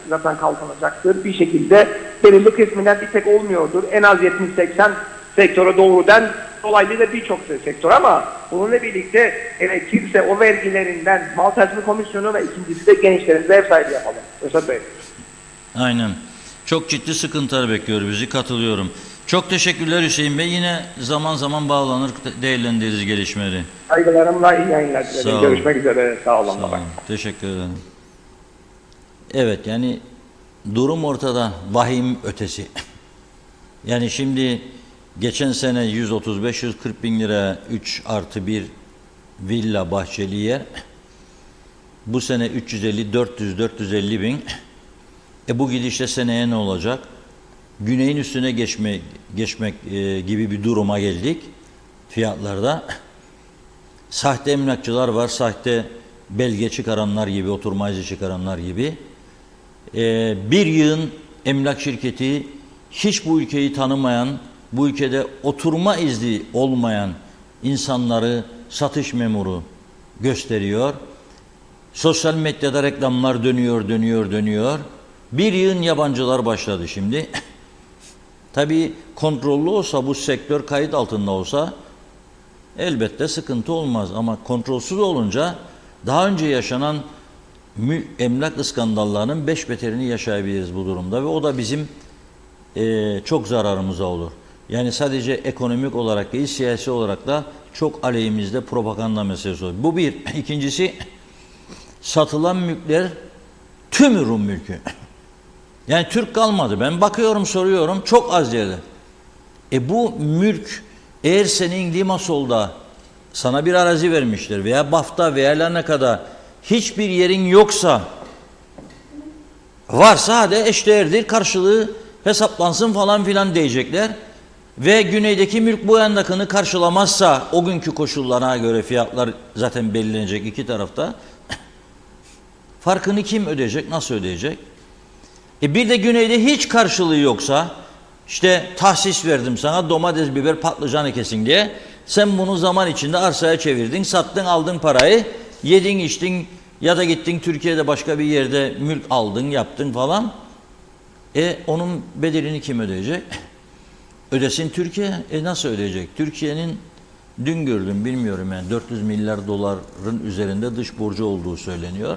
zaten kalkınacaktır. Bir şekilde belirli kısmından bir tek olmuyordur. En az 70-80 sektöre doğrudan dolaylı da birçok sektör ama bununla birlikte gerekirse o vergilerinden mal tezmin komisyonu ve ikincisi de gençlerimize ev sahibi yapalım. Reşat Bey. Aynen. Çok ciddi sıkıntılar bekliyor bizi. Katılıyorum. Çok teşekkürler Hüseyin Bey. Yine zaman zaman bağlanır değerlendiririz gelişmeleri. Saygılarımla iyi yayınlar dilerim. Görüşmek üzere. Sağ olun. Sağ olun. Teşekkür ederim. Evet yani durum ortada. Vahim ötesi. Yani şimdi geçen sene 135-140 bin lira 3+1 villa bahçeli yer. Bu sene 350-400-450 bin. Bu gidişle seneye ne olacak? Güneyin üstüne geçmek gibi bir duruma geldik fiyatlarda. Sahte emlakçılar var, sahte belge çıkaranlar gibi, oturma izni çıkaranlar gibi. Bir yığın emlak şirketi hiç bu ülkeyi tanımayan, bu ülkede oturma izni olmayan insanları satış memuru gösteriyor. Sosyal medyada reklamlar dönüyor. Bir yığın yabancılar başladı şimdi. Tabii kontrollü olsa, bu sektör kayıt altında olsa elbette sıkıntı olmaz. Ama kontrolsüz olunca daha önce yaşanan emlak iskandallarının 5 beterini yaşayabiliriz bu durumda. Ve o da bizim çok zararımıza olur. Yani sadece ekonomik olarak değil, siyasi olarak da çok aleyhimizde propaganda meselesi olur. Bu bir. İkincisi, satılan mülkler tümü Rum mülkü. Yani Türk kalmadı. Ben bakıyorum, soruyorum, çok az yerde. Bu mülk eğer senin Limasol'da sana bir arazi vermişler veya Baf'ta veya Larnaka'da hiçbir yerin yoksa, varsa hadi eşdeğerdir, karşılığı hesaplansın falan filan diyecekler. Ve güneydeki mülk bu yandakini karşılamazsa, o günkü koşullara göre fiyatlar zaten belirlenecek iki tarafta. Farkını kim ödeyecek, nasıl ödeyecek? Bir de güneyde hiç karşılığı yoksa, işte tahsis verdim sana, domates, biber, patlıcan ekesin diye. Sen bunu zaman içinde arsaya çevirdin, sattın, aldın parayı, yedin, içtin ya da gittin Türkiye'de başka bir yerde mülk aldın, yaptın falan. Onun bedelini kim ödeyecek? Ödesin Türkiye. Nasıl ödeyecek? Türkiye'nin dün gördüm, bilmiyorum yani 400 milyar doların üzerinde dış borcu olduğu söyleniyor.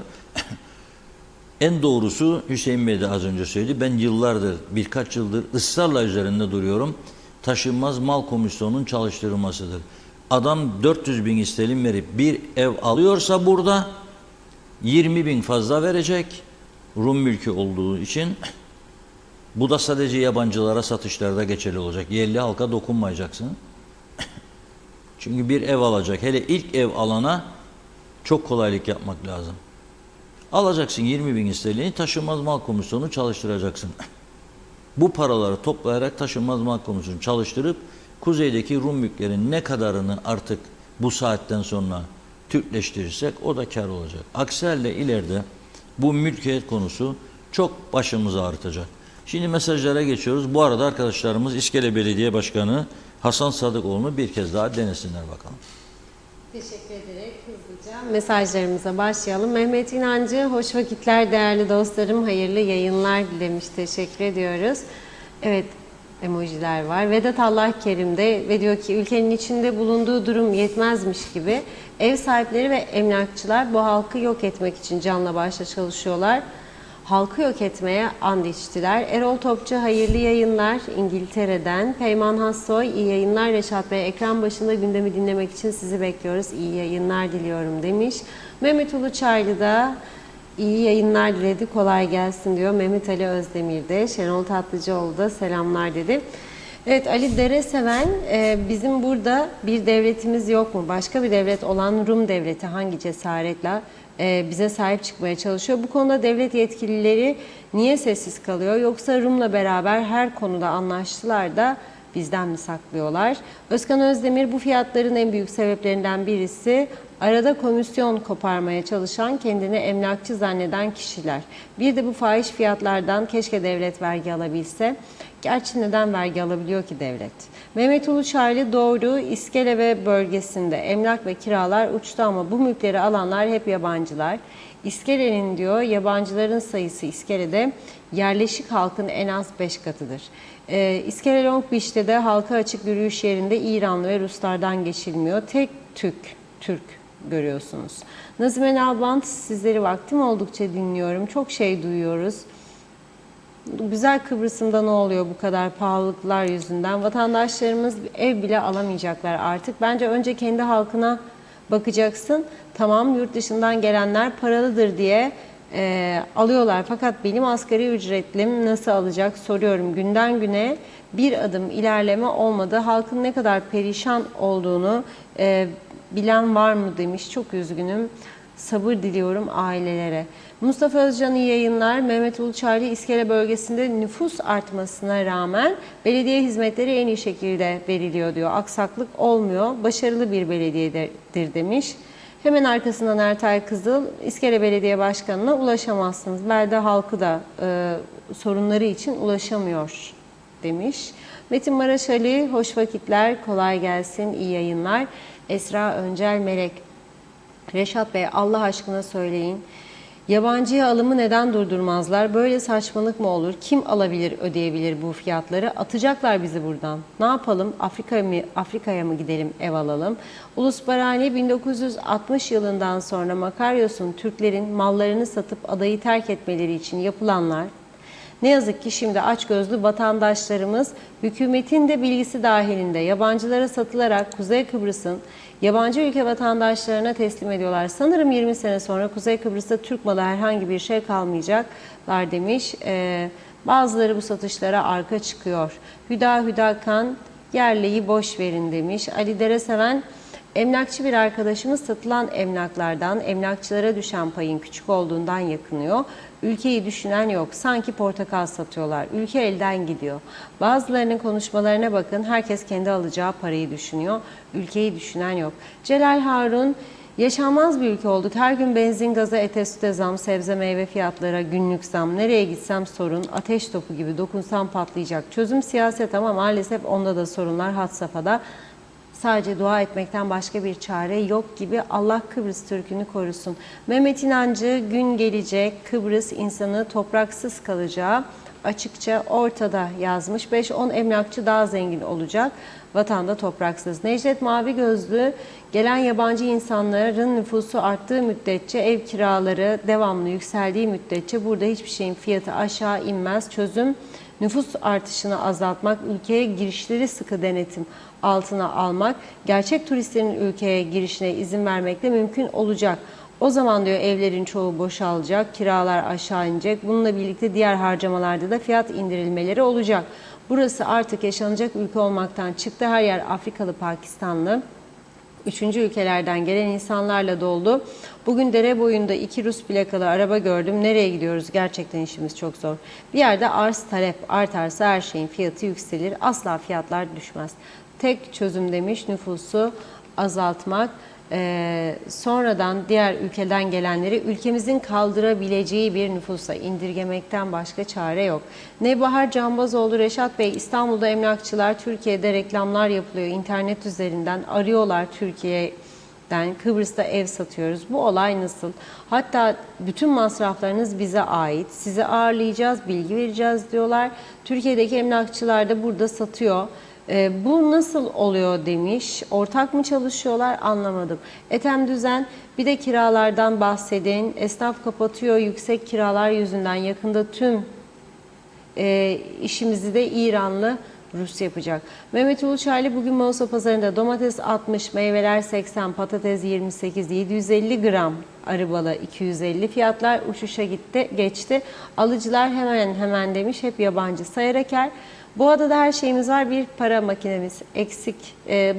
En doğrusu Hüseyin Bey de az önce söyledi. Ben yıllardır, birkaç yıldır ısrarla üzerinde duruyorum. Taşınmaz mal komisyonunun çalıştırılmasıdır. Adam 400 bin istelim verip bir ev alıyorsa burada 20 bin fazla verecek. Rum mülkü olduğu için. Bu da sadece yabancılara satışlarda geçerli olacak. Yerli halka dokunmayacaksın. Çünkü bir ev alacak. Hele ilk ev alana çok kolaylık yapmak lazım. Alacaksın 20 bin sterlini, taşınmaz mal komisyonu çalıştıracaksın. Bu paraları toplayarak taşınmaz mal komisyonu çalıştırıp kuzeydeki Rum mülklerin ne kadarını artık bu saatten sonra Türkleştirirsek o da kar olacak. Aksi halde ileride bu mülkiyet konusu çok başımızı ağrıtacak. Şimdi mesajlara geçiyoruz. Bu arada arkadaşlarımız İskele Belediye Başkanı Hasan Sadıkoğlu'nu bir kez daha denesinler bakalım. Teşekkür ederek hızlıca mesajlarımıza başlayalım. Mehmet İnancı, hoş vakitler değerli dostlarım, hayırlı yayınlar dilemiş. Teşekkür ediyoruz. Evet, emojiler var. Vedat Allah Kerim de ve diyor ki ülkenin içinde bulunduğu durum yetmezmiş gibi ev sahipleri ve emlakçılar bu halkı yok etmek için canla başla çalışıyorlar. Halkı yok etmeye and içtiler. Erol Topçu hayırlı yayınlar İngiltere'den. Peyman Hassoy iyi yayınlar Reşat Bey. Ekran başında gündemi dinlemek için sizi bekliyoruz. İyi yayınlar diliyorum demiş. Mehmet Uluçaylı da iyi yayınlar diledi. Kolay gelsin diyor. Mehmet Ali Özdemir de. Şenol Tatlıcıoğlu da selamlar dedi. Evet, Ali Dereseven, bizim burada bir devletimiz yok mu? Başka bir devlet olan Rum devleti hangi cesaretle bize sahip çıkmaya çalışıyor? Bu konuda devlet yetkilileri niye sessiz kalıyor? Yoksa Rum'la beraber her konuda anlaştılar da bizden mi saklıyorlar? Özkan Özdemir, bu fiyatların en büyük sebeplerinden birisi arada komisyon koparmaya çalışan, kendini emlakçı zanneden kişiler. Bir de bu fahiş fiyatlardan keşke devlet vergi alabilse. Gerçi neden vergi alabiliyor ki devlet? Mehmet Uluçaylı, doğru, İskele ve bölgesinde emlak ve kiralar uçtu ama bu mülkleri alanlar hep yabancılar. İskele'nin diyor yabancıların sayısı İskele'de yerleşik halkın en az 5 katıdır. İskele Long Beach'te de halka açık yürüyüş yerinde İranlı ve Ruslardan geçilmiyor. Tek Türk görüyorsunuz. Nazime Nalbant, sizleri vaktim oldukça dinliyorum. Çok şey duyuyoruz. Güzel Kıbrıs'ımda ne oluyor bu kadar pahalılıklar yüzünden? Vatandaşlarımız ev bile alamayacaklar artık. Bence önce kendi halkına bakacaksın. Tamam, yurt dışından gelenler paralıdır diye alıyorlar. Fakat benim asgari ücretlim nasıl alacak soruyorum. Günden güne bir adım ilerleme olmadı. Halkın ne kadar perişan olduğunu bilen var mı demiş. Çok üzgünüm. Sabır diliyorum ailelere. Mustafa Özcan iyi yayınlar. Mehmet Uluçaylı İskele bölgesinde nüfus artmasına rağmen belediye hizmetleri en iyi şekilde veriliyor diyor. Aksaklık olmuyor. Başarılı bir belediyedir demiş. Hemen arkasından Ertay Kızıl, İskele Belediye Başkanı'na ulaşamazsınız. Belde halkı da sorunları için ulaşamıyor demiş. Metin Maraş Ali, hoş vakitler, kolay gelsin, iyi yayınlar. Esra Öncel Melek, Reşat Bey Allah aşkına söyleyin. Yabancıya alımı neden durdurmazlar? Böyle saçmalık mı olur? Kim alabilir, ödeyebilir bu fiyatları? Atacaklar bizi buradan. Ne yapalım? Afrika'ya mı gidelim, ev alalım? Ulus Barani 1960 yılından sonra Makaryos'un Türklerin mallarını satıp adayı terk etmeleri için yapılanlar, ne yazık ki şimdi açgözlü vatandaşlarımız hükümetin de bilgisi dahilinde yabancılara satılarak Kuzey Kıbrıs'ın yabancı ülke vatandaşlarına teslim ediyorlar. Sanırım 20 sene sonra Kuzey Kıbrıs'ta Türk malı herhangi bir şey kalmayacaklar demiş. Bazıları bu satışlara arka çıkıyor. Hüda Kan, yerliyi boş verin demiş. Ali Dereseven, emlakçı bir arkadaşımız satılan emlaklardan emlakçılara düşen payın küçük olduğundan yakınıyor. Ülkeyi düşünen yok. Sanki portakal satıyorlar. Ülke elden gidiyor. Bazılarının konuşmalarına bakın. Herkes kendi alacağı parayı düşünüyor. Ülkeyi düşünen yok. Celal Harun, yaşanmaz bir ülke olduk. Her gün benzin, gaza, ete, süte zam, sebze, meyve fiyatlara günlük zam. Nereye gitsem sorun. Ateş topu gibi dokunsam patlayacak. Çözüm siyaset ama maalesef onda da sorunlar had safhada. Sadece dua etmekten başka bir çare yok gibi. Allah Kıbrıs Türk'ünü korusun. Mehmet İnancı, gün gelecek Kıbrıs insanı topraksız kalacağı açıkça ortada yazmış. 5-10 emlakçı daha zengin olacak. Vatanda topraksız. Necdet Mavi Gözlü, gelen yabancı insanların nüfusu arttığı müddetçe, ev kiraları devamlı yükseldiği müddetçe burada hiçbir şeyin fiyatı aşağı inmez. Çözüm nüfus artışını azaltmak, ülkeye girişleri sıkı denetim altına almak, gerçek turistlerin ülkeye girişine izin vermekle mümkün olacak. O zaman diyor evlerin çoğu boşalacak, kiralar aşağı inecek. Bununla birlikte diğer harcamalarda da fiyat indirilmeleri olacak. Burası artık yaşanacak ülke olmaktan çıktı. Her yer Afrikalı, Pakistanlı, üçüncü ülkelerden gelen insanlarla doldu. Bugün dere boyunda 2 Rus plakalı araba gördüm. Nereye gidiyoruz? Gerçekten işimiz çok zor. Bir yerde arz talep artarsa her şeyin fiyatı yükselir. Asla fiyatlar düşmez. Tek çözüm demiş nüfusu azaltmak. Sonradan diğer ülkeden gelenleri ülkemizin kaldırabileceği bir nüfusa indirgemekten başka çare yok. Nebahar Canbazoğlu, Reşat Bey, İstanbul'da emlakçılar Türkiye'de reklamlar yapılıyor. İnternet üzerinden arıyorlar Türkiye'den. Kıbrıs'ta ev satıyoruz. Bu olay nasıl? Hatta bütün masraflarınız bize ait. Sizi ağırlayacağız, bilgi vereceğiz diyorlar. Türkiye'deki emlakçılar da burada satıyor. Bu nasıl oluyor demiş. Ortak mı çalışıyorlar anlamadım. Ethem Düzen, bir de kiralardan bahsedin. Esnaf kapatıyor yüksek kiralar yüzünden. Yakında tüm işimizi de İranlı Rus yapacak. Mehmet Uluçaylı, bugün Mausa pazarında domates 60, meyveler 80, patates 28, 750 gram arı balı 250, fiyatlar uçuşa geçti. Alıcılar hemen demiş, hep yabancı. Sayaraker, bu adada her şeyimiz var, bir para makinemiz eksik.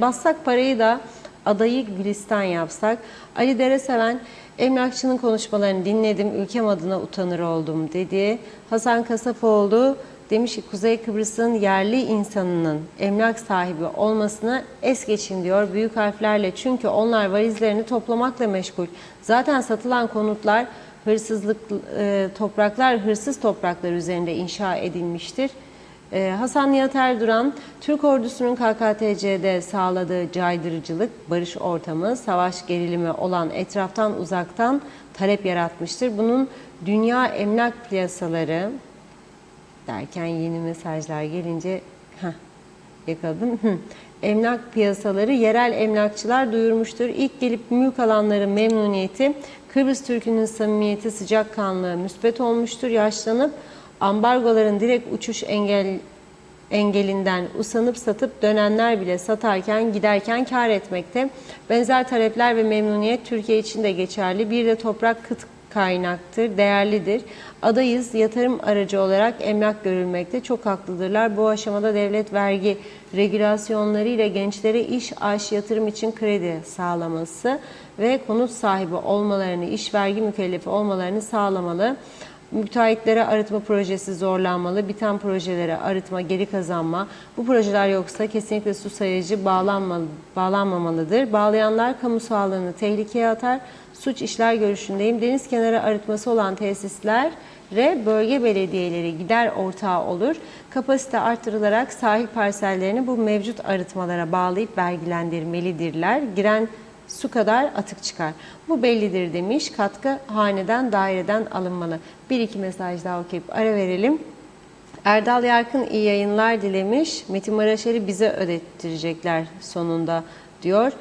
Bassak parayı da adayı Gülistan yapsak. Ali Dereseven, emlakçının konuşmalarını dinledim, ülkem adına utanır oldum dedi. Hasan Kasapoğlu demiş ki Kuzey Kıbrıs'ın yerli insanının emlak sahibi olmasını es geçin diyor büyük harflerle. Çünkü onlar valizlerini toplamakla meşgul. Zaten satılan konutlar hırsız topraklar üzerinde inşa edilmiştir. Hasan Nihat Erduran, Türk ordusunun KKTC'de sağladığı caydırıcılık, barış ortamı, savaş gerilimi olan etraftan uzaktan talep yaratmıştır. Bunun dünya emlak piyasaları derken yeni mesajlar gelince yakaladım. Emlak piyasaları yerel emlakçılar duyurmuştur. İlk gelip mülk alanların memnuniyeti, Kıbrıs Türk'ünün samimiyeti, sıcakkanlığı müspet olmuştur. Yaşlanıp ambargoların direkt uçuş engelinden usanıp satıp dönenler bile satarken giderken kar etmekte. Benzer talepler ve memnuniyet Türkiye için de geçerli. Bir de toprak kaynaktır, değerlidir. Adayız, yatırım aracı olarak emlak görülmekte. Çok haklıdırlar. Bu aşamada devlet vergi regülasyonları ile gençlere iş, aş, yatırım için kredi sağlaması ve konut sahibi olmalarını, iş vergi mükellefi olmalarını sağlamalı. Müteahhitlere arıtma projesi zorlanmalı, biten projelere arıtma, geri kazanma. Bu projeler yoksa kesinlikle su sayacı bağlanmamalıdır. Bağlayanlar kamu sağlığını tehlikeye atar. Suç işler görüşündeyim. Deniz kenarı arıtması olan tesislere bölge belediyeleri gider ortağı olur. Kapasite artırılarak sahil parsellerini bu mevcut arıtmalara bağlayıp vergilendirmelidirler. Giren su kadar atık çıkar. Bu bellidir demiş. Katkı haneden, daireden alınmalı. Bir iki mesaj daha okuyup ara verelim. Erdal Yarkın iyi yayınlar dilemiş. Metin Maraşer'i bize ödettirecekler sonunda diyor.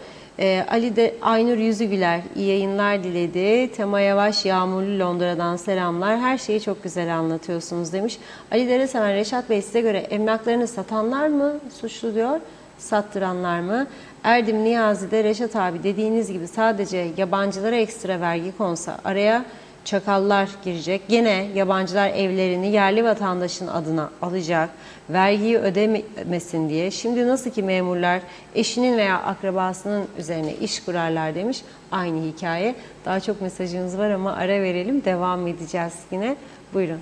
Ali de Aynur Yüzügüler iyi yayınlar diledi. Tema Yavaş Yağmurlu Londra'dan selamlar. Her şeyi çok güzel anlatıyorsunuz demiş. Ali Dereseven, Reşat Bey size göre emlaklarını satanlar mı suçlu diyor, sattıranlar mı? Erdim Niyazi'de Reşat abi dediğiniz gibi sadece yabancılara ekstra vergi konsa araya çakallar girecek. Gene yabancılar evlerini yerli vatandaşın adına alacak. Vergiyi ödemesin diye. Şimdi nasıl ki memurlar eşinin veya akrabasının üzerine iş kurarlar demiş. Aynı hikaye. Daha çok mesajınız var ama ara verelim. Devam edeceğiz yine. Buyurun.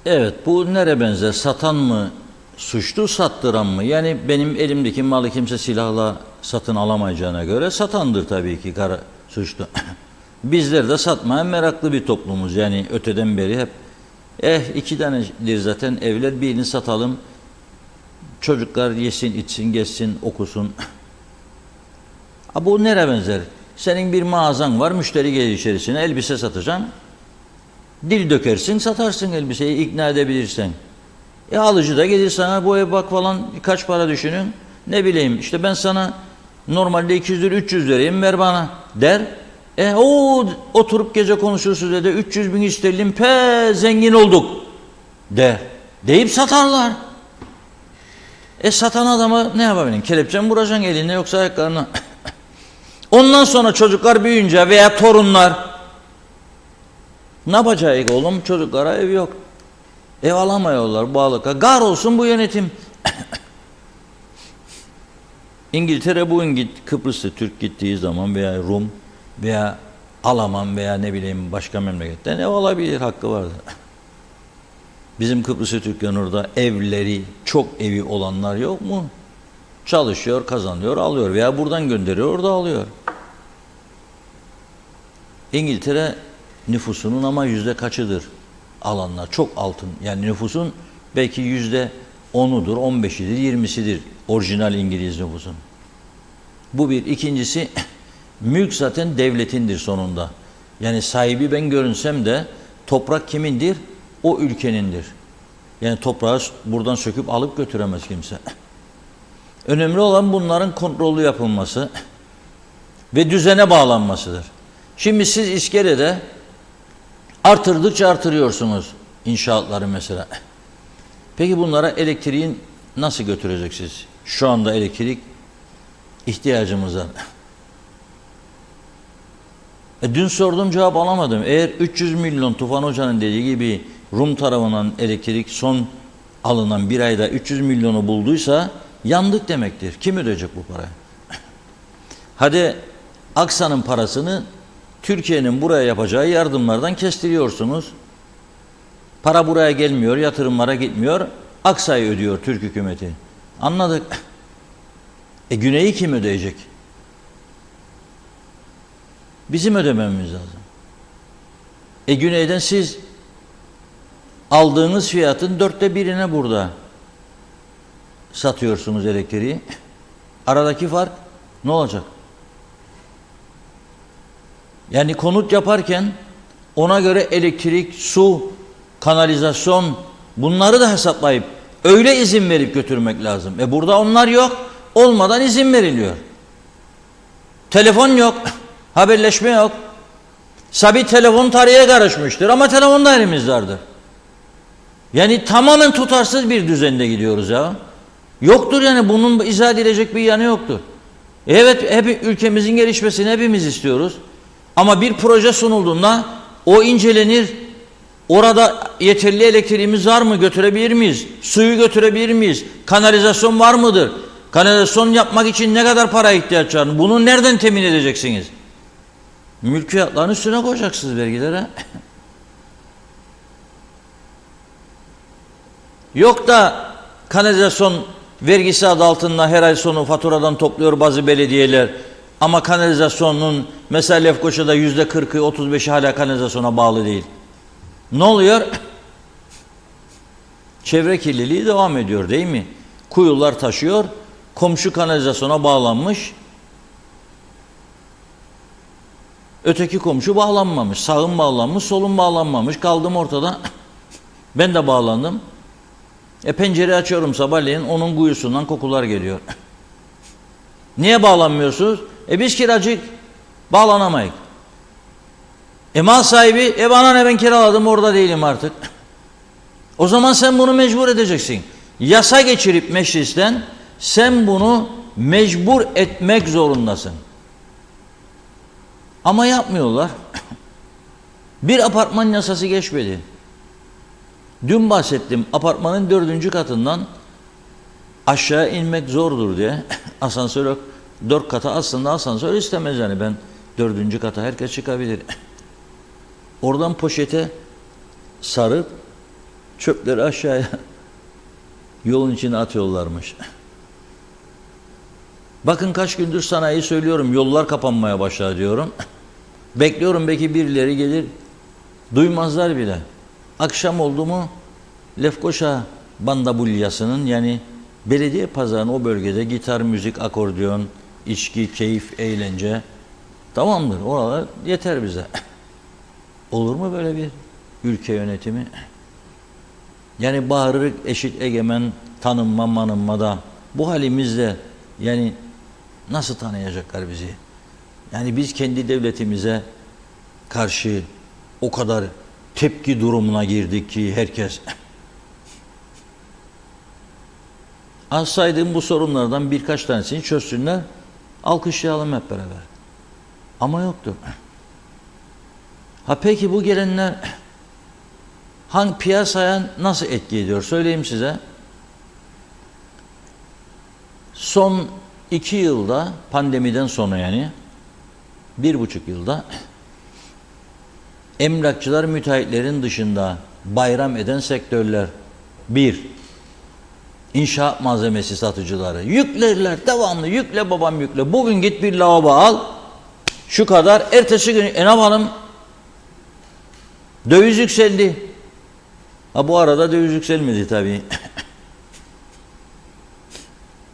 Evet, bu nereye benzer? Satan mı suçlu, sattıran mı? Yani benim elimdeki malı kimse silahla satın alamayacağına göre satandır tabii ki suçlu. Bizler de satmaya meraklı bir toplumuz. Yani öteden beri hep 2 tanedir zaten evler, birini satalım. Çocuklar yesin, içsin, gezsin, okusun. Bu nereye benzer? Senin bir mağazan var, müşteri gelir içerisine, elbise satacaksın. Dil dökersin, satarsın elbiseyi, ikna edebilirsen. Alıcı da gelir sana, bu ev bak falan, kaç para düşünün? Ne bileyim, işte ben sana normalde 200 lira 300 lirayım, ver bana der. Oturup gece konuşursunuz dedi, 300 bin isterim, zengin olduk der. Deyip satarlar. Satan adama ne yapabilirim? Kelepçe mi vuracaksın eline yoksa ayaklarına? Ondan sonra çocuklar büyüyünce veya torunlar ne yapacak oğlum? Çocuklara ev yok. Ev alamıyorlar bağlıka. Gar olsun bu yönetim. İngiltere Kıbrıs'ta Türk gittiği zaman veya Rum veya Alman veya ne bileyim başka memleketten ev alabilir, hakkı vardır. Bizim Kıbrıs'ta Türklerin orada evleri, çok evi olanlar yok mu? Çalışıyor, kazanıyor, alıyor veya buradan gönderiyor, orada alıyor. İngiltere nüfusunun ama kaçıdır alanlar? Çok altın. Yani nüfusun belki %10'udur, 15'idir, 20'sidir orijinal İngiliz nüfusun. Bu bir. İkincisi, mülk zaten devletindir sonunda. Yani sahibi ben görünsem de toprak kimindir? O ülkenindir. Yani toprağı buradan söküp alıp götüremez kimse. Önemli olan bunların kontrollü yapılması ve düzene bağlanmasıdır. Şimdi siz iskelede artırdıkça artırıyorsunuz inşaatları mesela. Peki bunlara elektriğin nasıl götüreceksiniz? Şu anda elektrik ihtiyacımız var. Dün sordum, cevap alamadım. Eğer 300 milyon Tufan Hoca'nın dediği gibi Rum tarafından elektrik son alınan bir ayda 300 milyonu bulduysa yandık demektir. Kim ödeyecek bu parayı? Hadi Aksa'nın parasını Türkiye'nin buraya yapacağı yardımlardan kestiriyorsunuz. Para buraya gelmiyor, yatırımlara gitmiyor. Aksa'yı ödüyor Türk hükümeti. Anladık. Güneyi kim ödeyecek? Bizim ödememiz lazım. Güneyden siz aldığınız fiyatın 1/4'ine burada satıyorsunuz elektriği. Aradaki fark ne olacak? Yani konut yaparken ona göre elektrik, su, kanalizasyon bunları da hesaplayıp öyle izin verip götürmek lazım. Burada onlar yok. Olmadan izin veriliyor. Telefon yok. Haberleşme yok. Sabit telefon tarihe karışmıştır ama telefon da elimizdedir. Yani tamamen tutarsız bir düzende gidiyoruz ya. Yoktur yani, bunun izah edilecek bir yanı yoktur. Evet, hep ülkemizin gelişmesini hepimiz istiyoruz. Ama bir proje sunulduğunda o incelenir. Orada yeterli elektriğimiz var mı? Götürebilir miyiz? Suyu götürebilir miyiz? Kanalizasyon var mıdır? Kanalizasyon yapmak için ne kadar para ihtiyaç var? Bunu nereden temin edeceksiniz? Mülkiyatların üstüne koyacaksınız vergilere. Yok da kanalizasyon vergisi adı altında her ay sonu faturadan topluyor bazı belediyeler. Ama kanalizasyonun mesela Lefkoşa'da %40'ı 35'i hala kanalizasyona bağlı değil. Ne oluyor? Çevre kirliliği devam ediyor değil mi? Kuyular taşıyor, komşu kanalizasyona bağlanmış, öteki komşu bağlanmamış, sağım bağlanmış, solum bağlanmamış, kaldım ortada. Ben de bağlandım. Pencere açıyorum sabahleyin, onun kuyusundan kokular geliyor. Niye bağlanmıyorsunuz? Biz kiracıyız, bağlanamayız. Mal sahibi, bana ne, ben kiraladım, orada değilim artık. O zaman sen bunu mecbur edeceksin. Yasa geçirip meclisten sen bunu mecbur etmek zorundasın. Ama yapmıyorlar. Bir apartman yasası geçmedi. Dün bahsettim, apartmanın 4. katından aşağı inmek zordur diye. Asansör yok. 4 kata aslında asansör istemez yani, ben 4. kata herkes çıkabilir. Oradan poşete sarıp çöpleri aşağıya yolun içine atıyorlarmış. Bakın kaç gündür sanayi söylüyorum, yollar kapanmaya başladı diyorum. Bekliyorum belki birileri gelir, duymazlar bile. Akşam oldu mu Lefkoşa Bandabulyası'nın, yani belediye pazarının o bölgede gitar, müzik, akordeon, içki, keyif, eğlence tamamdır. Oralar yeter bize. Olur mu böyle bir ülke yönetimi? Yani bağırır eşit egemen, tanınma manınma da bu halimizle yani nasıl tanıyacaklar bizi? Yani biz kendi devletimize karşı o kadar tepki durumuna girdik ki herkes. Az saydığım bu sorunlardan birkaç tanesini çözsünler, alkışlayalım hep beraber. Ama yoktur. Peki bu gelenler hangi piyasaya nasıl etki ediyor? Söyleyeyim size. Son 2 yılda, pandemiden sonra yani 1,5 yılda emlakçılar müteahhitlerin dışında bayram eden sektörler, bir, inşaat malzemesi satıcıları yüklerler, devamlı yükle babam yükle. Bugün git bir lavabo al, şu kadar, ertesi gün ne yapalım? Döviz yükseldi. Bu arada döviz yükselmedi tabii.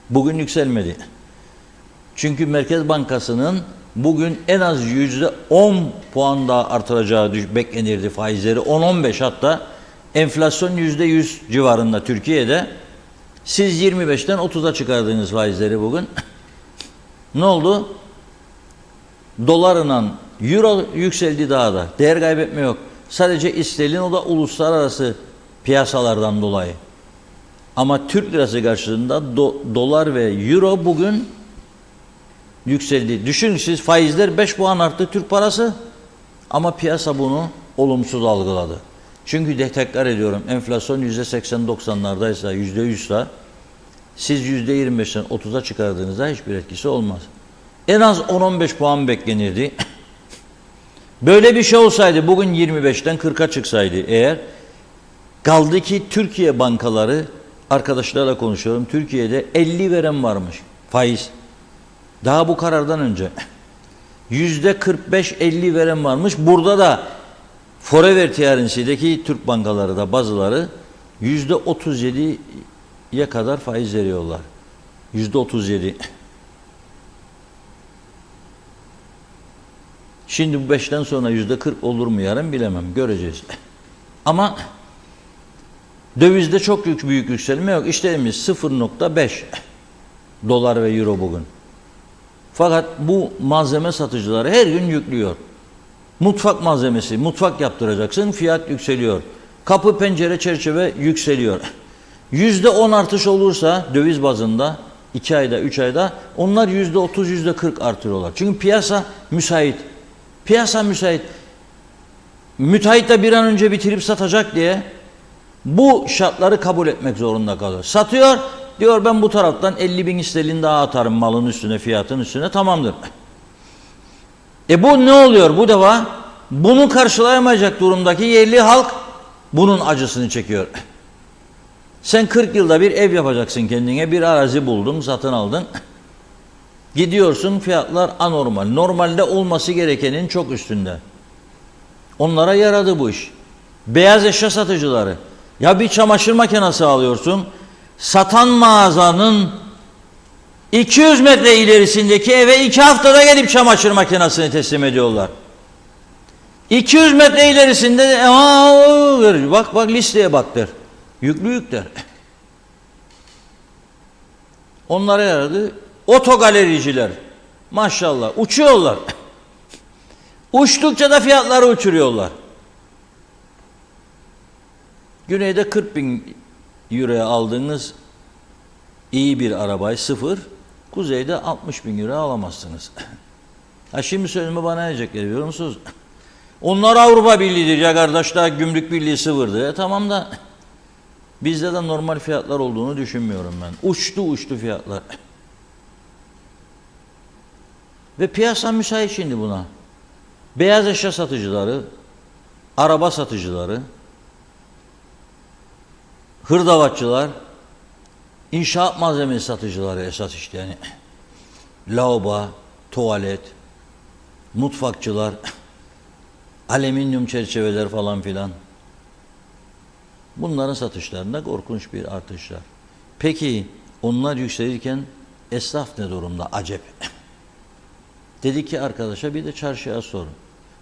Bugün yükselmedi. Çünkü Merkez Bankası'nın bugün en az %10 puan daha artıracağı beklenirdi faizleri. 10-15, hatta enflasyon %100 civarında Türkiye'de. Siz 25'ten 30'a çıkardığınız faizleri bugün. Ne oldu? Dolarla euro yükseldi daha da. Değer kaybetme yok. Sadece istelin, o da uluslararası piyasalardan dolayı. Ama Türk lirası karşılığında dolar ve euro bugün yükseldi. Düşünün siz, faizler 5 puan arttı Türk parası, ama piyasa bunu olumsuz algıladı. Çünkü de tekrar ediyorum, enflasyon %80-90'lardaysa, %100'sa siz %25'ten 30'a çıkardığınızda hiçbir etkisi olmaz. En az 10-15 puan beklenirdi. Böyle bir şey olsaydı, bugün 25'ten 40'a çıksaydı eğer, kaldı ki Türkiye bankaları, arkadaşlarla konuşuyorum, Türkiye'de 50 veren varmış faiz. Daha bu karardan önce %45-50 veren varmış. Burada da Forever Tiyarinsi'deki Türk bankaları da bazıları %37'ye kadar faiz veriyorlar. %37. Şimdi bu 5'ten sonra %40 olur mu yarın bilemem. Göreceğiz. Ama dövizde çok büyük yükselme yok. İşlerimiz 0,5 dolar ve euro bugün. Fakat bu malzeme satıcıları her gün yüklüyor. Mutfak malzemesi, mutfak yaptıracaksın, fiyat yükseliyor. Kapı, pencere, çerçeve yükseliyor. %10 artış olursa döviz bazında 2 ayda, 3 ayda onlar %30, %40 artırıyorlar. Çünkü piyasa müsait. Piyasa müsait. Müteahhit de bir an önce bitirip satacak diye bu şartları kabul etmek zorunda kalıyor. Satıyor, diyor ben bu taraftan 50.000 sterlin daha atarım malın üstüne, fiyatın üstüne, tamamdır. Bu ne oluyor bu defa? Bunu karşılayamayacak durumdaki yerli halk bunun acısını çekiyor. Sen 40 yılda bir ev yapacaksın kendine, bir arazi buldun, satın aldın. Gidiyorsun, fiyatlar anormal. Normalde olması gerekenin çok üstünde. Onlara yaradı bu iş. Beyaz eşya satıcıları. Ya bir çamaşır makinesi alıyorsun, satan mağazanın 200 metre ilerisindeki eve 2 haftada gelip çamaşır makinesini teslim ediyorlar. 200 metre ilerisinde bak listeye bak der. Yüklü der. Onlara yaradı. Otogalericiler. Maşallah uçuyorlar. Uçtukça da fiyatları uçuruyorlar. Güneyde 40.000 euroya aldığınız iyi bir arabayı sıfır, kuzeyde 60.000 euro alamazsınız. Şimdi sözümü bana ne diyecekler biliyor musunuz? Onlar Avrupa Birliği'dir ya kardeşler, gümrük birliği sıfırdı. Tamam da bizde de normal fiyatlar olduğunu düşünmüyorum ben. Uçtu fiyatlar. Ve piyasa müsait şimdi buna. Beyaz eşya satıcıları, araba satıcıları, hırdavatçılar, inşaat malzemesi satıcıları esas işte yani. Lavabo, tuvalet, mutfakçılar, alüminyum çerçeveler falan filan. Bunların satışlarında korkunç bir artış var. Peki onlar yükselirken esnaf ne durumda? Acep. Dedi ki arkadaşa bir de çarşıya sorun.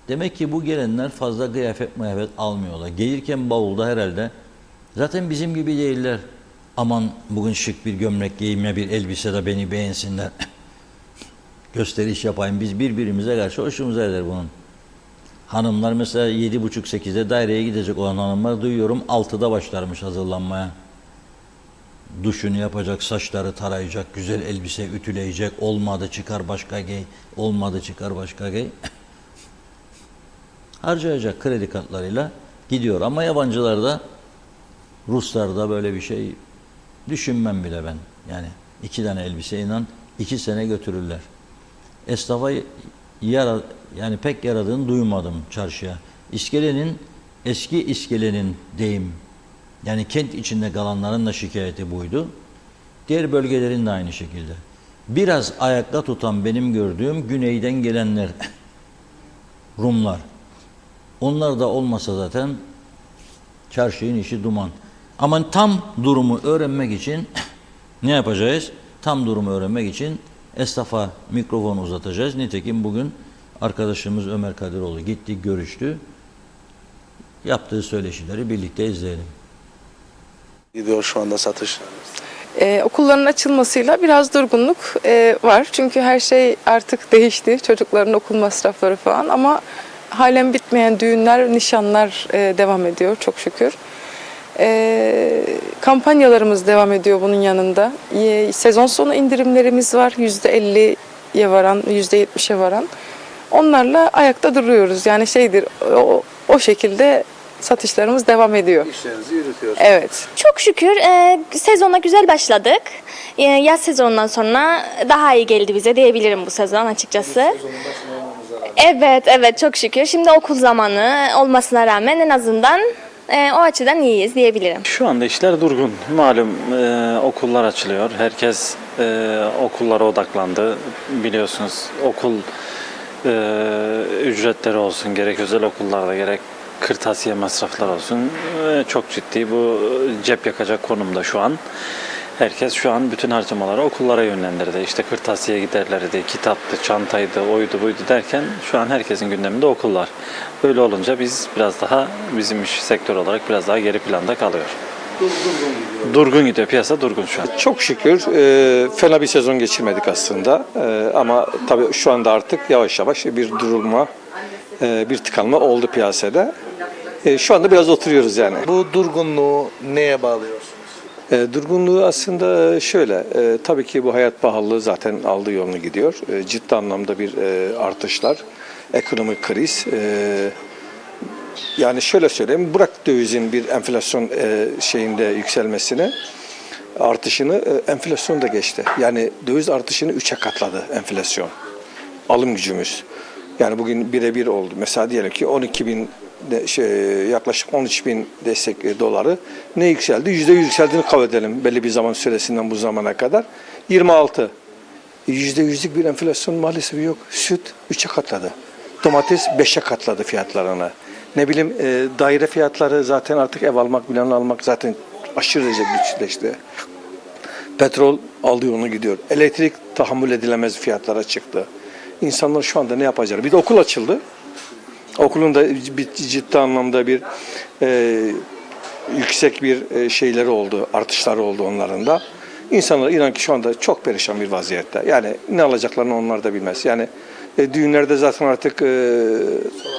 Demek ki bu gelenler fazla kıyafet almıyorlar. Gelirken bavulda herhalde zaten bizim gibi değiller. Aman bugün şık bir gömlek giyeyim ya bir elbise de beni beğensinler. Gösteriş yapayım. Biz birbirimize karşı hoşumuza eder bunun. Hanımlar mesela 7.30-8'de daireye gidecek olan hanımlar duyuyorum 6'da başlarmış hazırlanmaya. Duşunu yapacak, saçları tarayacak, güzel elbise ütüleyecek, olmadı çıkar başka giy, olmadı çıkar başka giy. Harcayacak kredi kartlarıyla gidiyor ama yabancılarda, Ruslarda böyle bir şey düşünmem bile ben. Yani 2 tane elbise inan 2 sene götürürler. Esnafa yani pek yaradığını duymadım çarşıya. Eski iskelenin deyim. Yani kent içinde kalanların da şikayeti buydu. Diğer bölgelerin de aynı şekilde. Biraz ayakta tutan benim gördüğüm güneyden gelenler, Rumlar. Onlar da olmasa zaten çarşının işi duman. Ama tam durumu öğrenmek için ne yapacağız? Tam durumu öğrenmek için esnafa mikrofonu uzatacağız. Nitekim bugün arkadaşımız Ömer Kadiroğlu gitti, görüştü. Yaptığı söyleşileri birlikte izleyelim. Gidiyor şu anda satış. Okulların açılmasıyla biraz durgunluk var. Çünkü her şey artık değişti. Çocukların okul masrafları falan ama halen bitmeyen düğünler, nişanlar devam ediyor çok şükür. Kampanyalarımız devam ediyor bunun yanında. Sezon sonu indirimlerimiz var. %50'ye varan, %70'e varan. Onlarla ayakta duruyoruz. Yani o şekilde satışlarımız devam ediyor. İşlerinizi yürütüyorsunuz. Evet. Çok şükür sezona güzel başladık. Yaz sezonundan sonra daha iyi geldi bize diyebilirim bu sezon açıkçası. Sezonun başına olmamıza rağmen. Evet çok şükür. Şimdi okul zamanı olmasına rağmen en azından o açıdan iyiyiz diyebilirim. Şu anda işler durgun. Malum okullar açılıyor. Herkes okullara odaklandı. Biliyorsunuz okul ücretleri olsun, gerek özel okullarda gerek kırtasiye masraflar olsun. Çok ciddi bu cep yakacak konumda şu an. Herkes şu an bütün harcamaları okullara yönlendirdi. İşte kırtasiye giderleriydi, kitaptı, çantaydı, oydu buydu derken şu an herkesin gündeminde okullar. Böyle olunca bizim iş sektör olarak biraz daha geri planda kalıyor. Durgun gidiyor, piyasa durgun şu an. Çok şükür fena bir sezon geçirmedik aslında ama tabii şu anda artık yavaş yavaş bir durulma, bir tıkanma oldu piyasada. Şu anda biraz oturuyoruz yani. Bu durgunluğu neye bağlıyorsunuz? Durgunluğu aslında şöyle, tabii ki bu hayat pahalılığı zaten aldığı yolunu gidiyor. Ciddi anlamda bir artışlar, ekonomik kriz. Yani şöyle söyleyeyim, bırak dövizin bir enflasyon şeyinde yükselmesini, artışını, enflasyon da geçti. Yani döviz artışını 3'e katladı enflasyon. Alım gücümüz. Yani bugün birebir oldu. Mesela diyelim ki 12 bin, yaklaşık 13 bin destek doları ne yükseldi? %100 yükseldiğini kabul edelim belli bir zaman süresinden bu zamana kadar. 26. %100'lük bir enflasyon maalesef yok. Süt 3'e katladı. Domates 5'e katladı fiyatlarını. Ne bileyim daire fiyatları zaten artık ev almak, plan almak zaten aşırı derece güçleşti. Petrol aldı yolunu gidiyor. Elektrik tahammül edilemez fiyatlara çıktı. İnsanlar şu anda ne yapacaklar? Bir de okul açıldı. Okulun da ciddi anlamda bir yüksek bir şeyleri oldu, artışları oldu onların da. İnsanlar inan ki şu anda çok perişan bir vaziyette. Yani ne alacaklarını onlar da bilmez. Yani düğünlerde zaten artık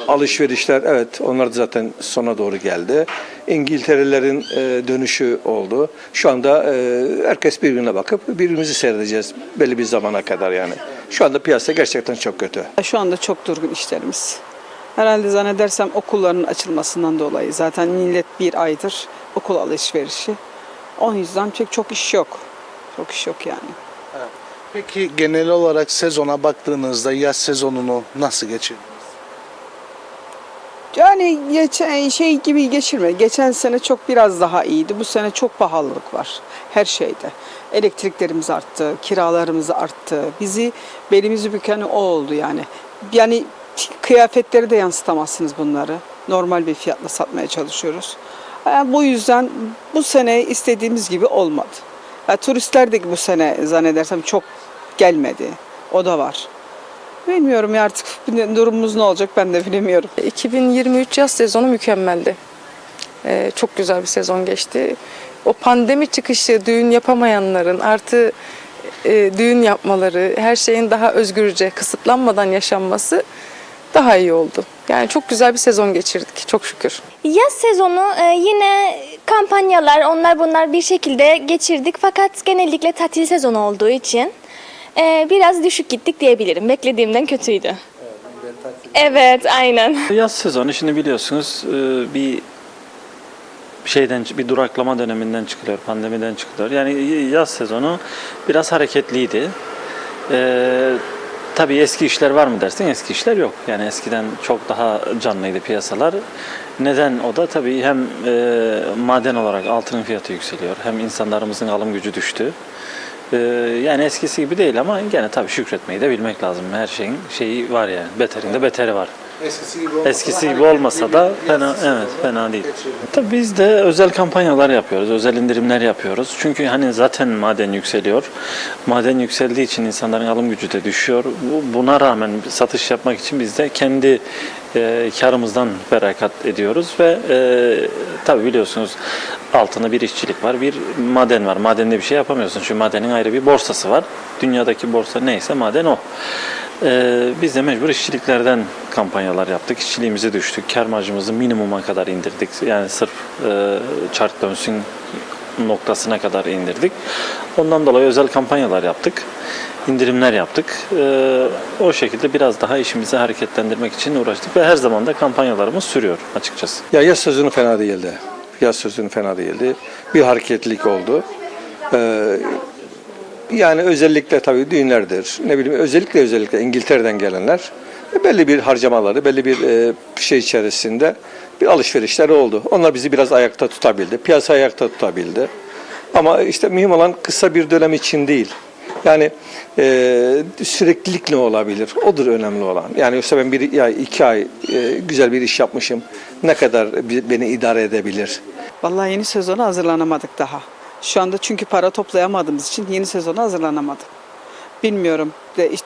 alışverişler, evet onlar da zaten sona doğru geldi. İngilterelerin dönüşü oldu. Şu anda herkes birbirine bakıp birbirimizi seyredeceğiz belli bir zamana kadar yani. Şu anda piyasa gerçekten çok kötü. Şu anda çok durgun işlerimiz. Herhalde zannedersem okulların açılmasından dolayı. Zaten millet bir aydır okul alışverişi. O yüzden çok iş yok. Çok iş yok yani. Peki genel olarak sezona baktığınızda yaz sezonunu nasıl geçirdiniz? Yani şey gibi geçirme. Geçen sene çok biraz daha iyiydi. Bu sene çok pahalılık var her şeyde. Elektriklerimiz arttı, kiralarımız arttı. Belimizi büken o oldu yani. Yani kıyafetleri de yansıtamazsınız bunları. Normal bir fiyatla satmaya çalışıyoruz. Yani bu yüzden bu sene istediğimiz gibi olmadı. Yani turistler de bu sene zannedersem çok gelmedi. O da var. Bilmiyorum ya artık durumumuz ne olacak ben de bilemiyorum. 2023 yaz sezonu mükemmeldi. Çok güzel bir sezon geçti. O pandemi çıkışı düğün yapamayanların artı düğün yapmaları, her şeyin daha özgürce, kısıtlanmadan yaşanması daha iyi oldu. Yani çok güzel bir sezon geçirdik çok şükür. Yaz sezonu yine kampanyalar, onlar bunlar bir şekilde geçirdik. Fakat genellikle tatil sezonu olduğu için biraz düşük gittik diyebilirim. Beklediğimden kötüydü. Evet, aynen. Yaz sezonu şimdi biliyorsunuz bir duraklama döneminden çıkılıyor, pandemiden çıkılıyor. Yani yaz sezonu biraz hareketliydi. Tabii eski işler var mı dersin? Eski işler yok. Yani eskiden çok daha canlıydı piyasalar. Neden o da? Tabii hem maden olarak altının fiyatı yükseliyor, hem insanlarımızın alım gücü düştü. Yani eskisi gibi değil ama gene tabii şükretmeyi de bilmek lazım. Her şeyin şeyi var yani. Beterinde beteri var. Eskisi gibi olmasa da fena değil. Tabii biz de özel kampanyalar yapıyoruz, özel indirimler yapıyoruz. Çünkü hani zaten maden yükseliyor. Maden yükseldiği için insanların alım gücü de düşüyor. Buna rağmen satış yapmak için biz de kendi karımızdan feragat ediyoruz ve tabii biliyorsunuz altında bir işçilik var, bir maden var. Madende bir şey yapamıyorsun çünkü madenin ayrı bir borsası var. Dünyadaki borsa neyse maden o. Biz de mecbur işçiliklerden kampanyalar yaptık. İşçiliğimize düştük. Kâr marjımızı minimuma kadar indirdik. Yani sırf çark dönsün noktasına kadar indirdik. Ondan dolayı özel kampanyalar yaptık. İndirimler yaptık. O şekilde biraz daha işimizi hareketlendirmek için uğraştık ve her zaman da kampanyalarımız sürüyor açıkçası. Ya yaz sezonu fena değildi. Yaz sezonu fena değildi. Bir hareketlilik oldu. Yani özellikle tabii düğünlerdir. Ne bileyim özellikle İngiltere'den gelenler belli bir harcamaları, belli bir şey içerisinde bir alışverişleri oldu. Onlar bizi biraz ayakta tutabildi. Piyasa ayakta tutabildi. Ama işte mühim olan kısa bir dönem için değil. Yani süreklilik ne olabilir? Odur önemli olan. Yani yoksa ben 1 ay, 2 ay güzel bir iş yapmışım. Ne kadar beni idare edebilir? Vallahi yeni sezona hazırlanamadık daha. Şu anda çünkü para toplayamadığımız için yeni sezona hazırlanamadık. Bilmiyorum.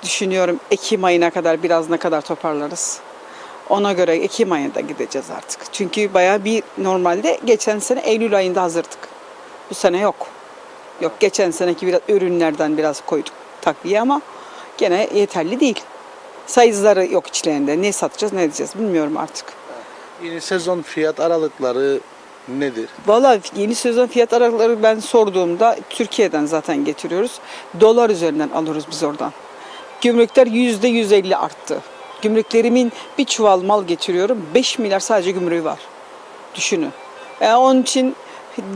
Düşünüyorum Ekim ayına kadar biraz ne kadar toparlarız. Ona göre Ekim ayında gideceğiz artık. Çünkü bayağı normalde geçen sene Eylül ayında hazırdık. Bu sene yok. Yok geçen seneki biraz ürünlerden biraz koyduk takviye ama gene yeterli değil. Sayızları yok içlerinde. Ne satacağız ne edeceğiz bilmiyorum artık. Yeni sezon fiyat aralıkları Nedir? Valla yeni sezon fiyat aralıkları ben sorduğumda Türkiye'den zaten getiriyoruz. Dolar üzerinden alıyoruz biz oradan. Gümrükler %150 arttı. Gümrüklerimin bir çuval mal getiriyorum. 5 milyar sadece gümrüğü var. Düşünün. Onun için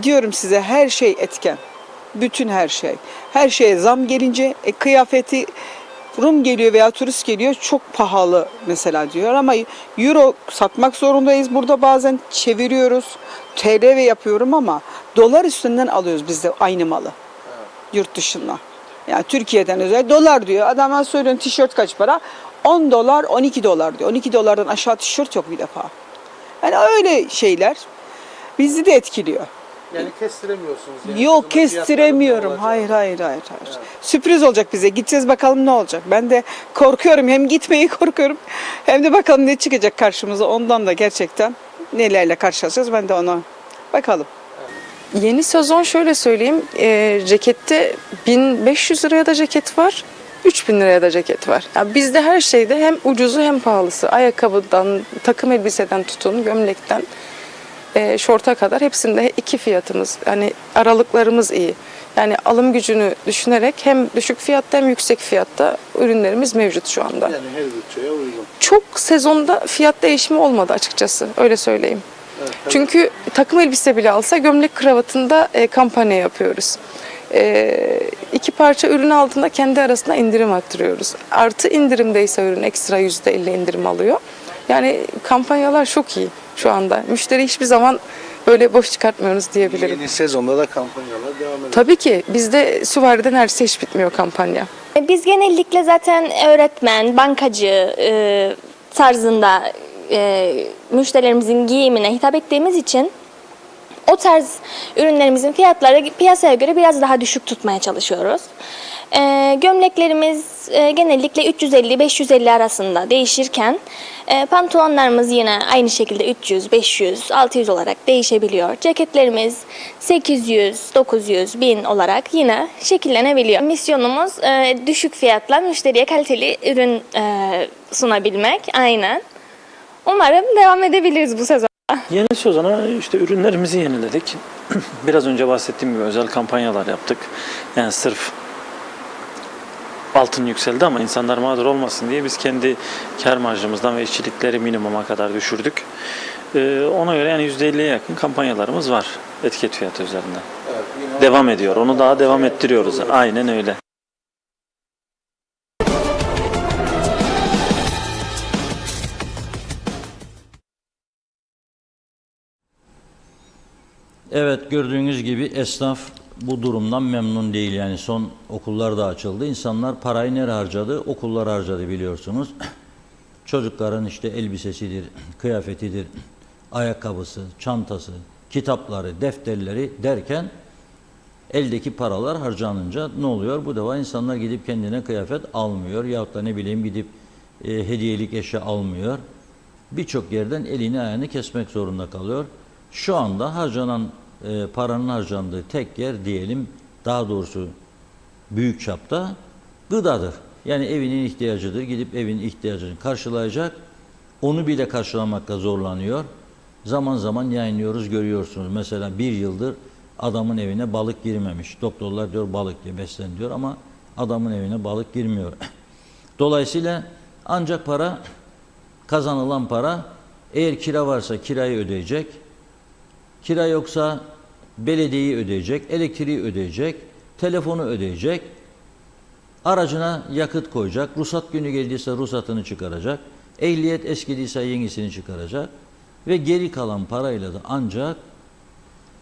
diyorum size her şey etken. Bütün her şey. Her şeye zam gelince kıyafeti Rum geliyor veya turist geliyor çok pahalı mesela diyor ama euro satmak zorundayız. Burada bazen çeviriyoruz. TL ve yapıyorum ama dolar üstünden alıyoruz biz de aynı malı. Yurt dışından. Yani Türkiye'den özel dolar diyor. Adama söylüyorum tişört kaç para? 10 dolar, 12 dolar diyor. 12 dolardan aşağı tişört yok bir defa. Yani öyle şeyler bizi de etkiliyor. Yani kestiremiyorsunuz. Yani. Yok kestiremiyorum. Hayır. Sürpriz olacak bize. Gideceğiz bakalım ne olacak. Ben de korkuyorum. Hem gitmeyi korkuyorum. Hem de bakalım ne çıkacak karşımıza. Ondan da gerçekten nelerle karşılaşacağız. Ben de ona bakalım. Yeni sezon şöyle söyleyeyim. Cekette 1500 liraya da ceket var. 3000 liraya da ceket var. Yani bizde her şeyde hem ucuzu hem pahalısı. Ayakkabıdan, takım elbiseden tutun, gömlekten şorta kadar hepsinde iki fiyatımız. Yani aralıklarımız iyi. Yani alım gücünü düşünerek hem düşük fiyatta hem yüksek fiyatta ürünlerimiz mevcut şu anda. Yani her bütçeye uygun. Çok sezonda fiyat değişimi olmadı açıkçası. Öyle söyleyeyim. Evet, Çünkü takım elbise bile alsa gömlek kravatında kampanya yapıyoruz. 2 parça ürün aldığında kendi arasında indirim arttırıyoruz. Artı indirimdeyse ürün ekstra %50 indirim alıyor. Yani kampanyalar çok iyi şu anda. Müşteri hiçbir zaman böyle boş çıkartmıyoruz diyebilirim. Yeni sezonda da kampanyalar devam ediyor. Tabii ki bizde süvaride neredeyse hiç bitmiyor kampanya. Biz genellikle zaten öğretmen, bankacı tarzında müşterilerimizin giyimine hitap ettiğimiz için o tarz ürünlerimizin fiyatları piyasaya göre biraz daha düşük tutmaya çalışıyoruz. Gömleklerimiz genellikle 350-550 arasında değişirken pantolonlarımız yine aynı şekilde 300, 500, 600 olarak değişebiliyor. Ceketlerimiz 800, 900, 1000 olarak yine şekillenebiliyor. Misyonumuz düşük fiyatla müşteriye kaliteli ürün sunabilmek. Aynen. Umarım devam edebiliriz bu sezon. Yeni sezona işte ürünlerimizi yeniledik. Biraz önce bahsettiğim gibi özel kampanyalar yaptık. Yani sırf altın yükseldi ama insanlar mağdur olmasın diye biz kendi kar marjımızdan ve işçilikleri minimuma kadar düşürdük. Ona göre yani %50'ye yakın kampanyalarımız var etiket fiyatı üzerinden. Evet, Devam ediyor. Onu daha devam ettiriyoruz. Aynen öyle. Evet, gördüğünüz gibi esnaf bu durumdan memnun değil. Yani son okullar da açıldı. İnsanlar parayı nereye harcadı? Okullar harcadı biliyorsunuz. Çocukların işte elbisesidir, kıyafetidir, ayakkabısı, çantası, kitapları, defterleri derken eldeki paralar harcanınca ne oluyor? Bu defa insanlar gidip kendine kıyafet almıyor. Yahut da ne bileyim gidip hediyelik eşya almıyor. Birçok yerden elini ayağını kesmek zorunda kalıyor. Şu anda harcanan paranın harcandığı tek yer diyelim, daha doğrusu büyük çapta gıdadır. Yani evinin ihtiyacıdır. Gidip evin ihtiyacını karşılayacak. Onu bile karşılamakta zorlanıyor. Zaman zaman yayınlıyoruz, görüyorsunuz. Mesela 1 yıldır adamın evine balık girmemiş. Doktorlar diyor balık ye, beslen diyor ama adamın evine balık girmiyor. Dolayısıyla ancak para, kazanılan para, eğer kira varsa kirayı ödeyecek. Kira yoksa belediyeyi ödeyecek, elektriği ödeyecek, telefonu ödeyecek, aracına yakıt koyacak, ruhsat günü geldiyse ruhsatını çıkaracak, ehliyet eskidiyse yenisini çıkaracak ve geri kalan parayla da ancak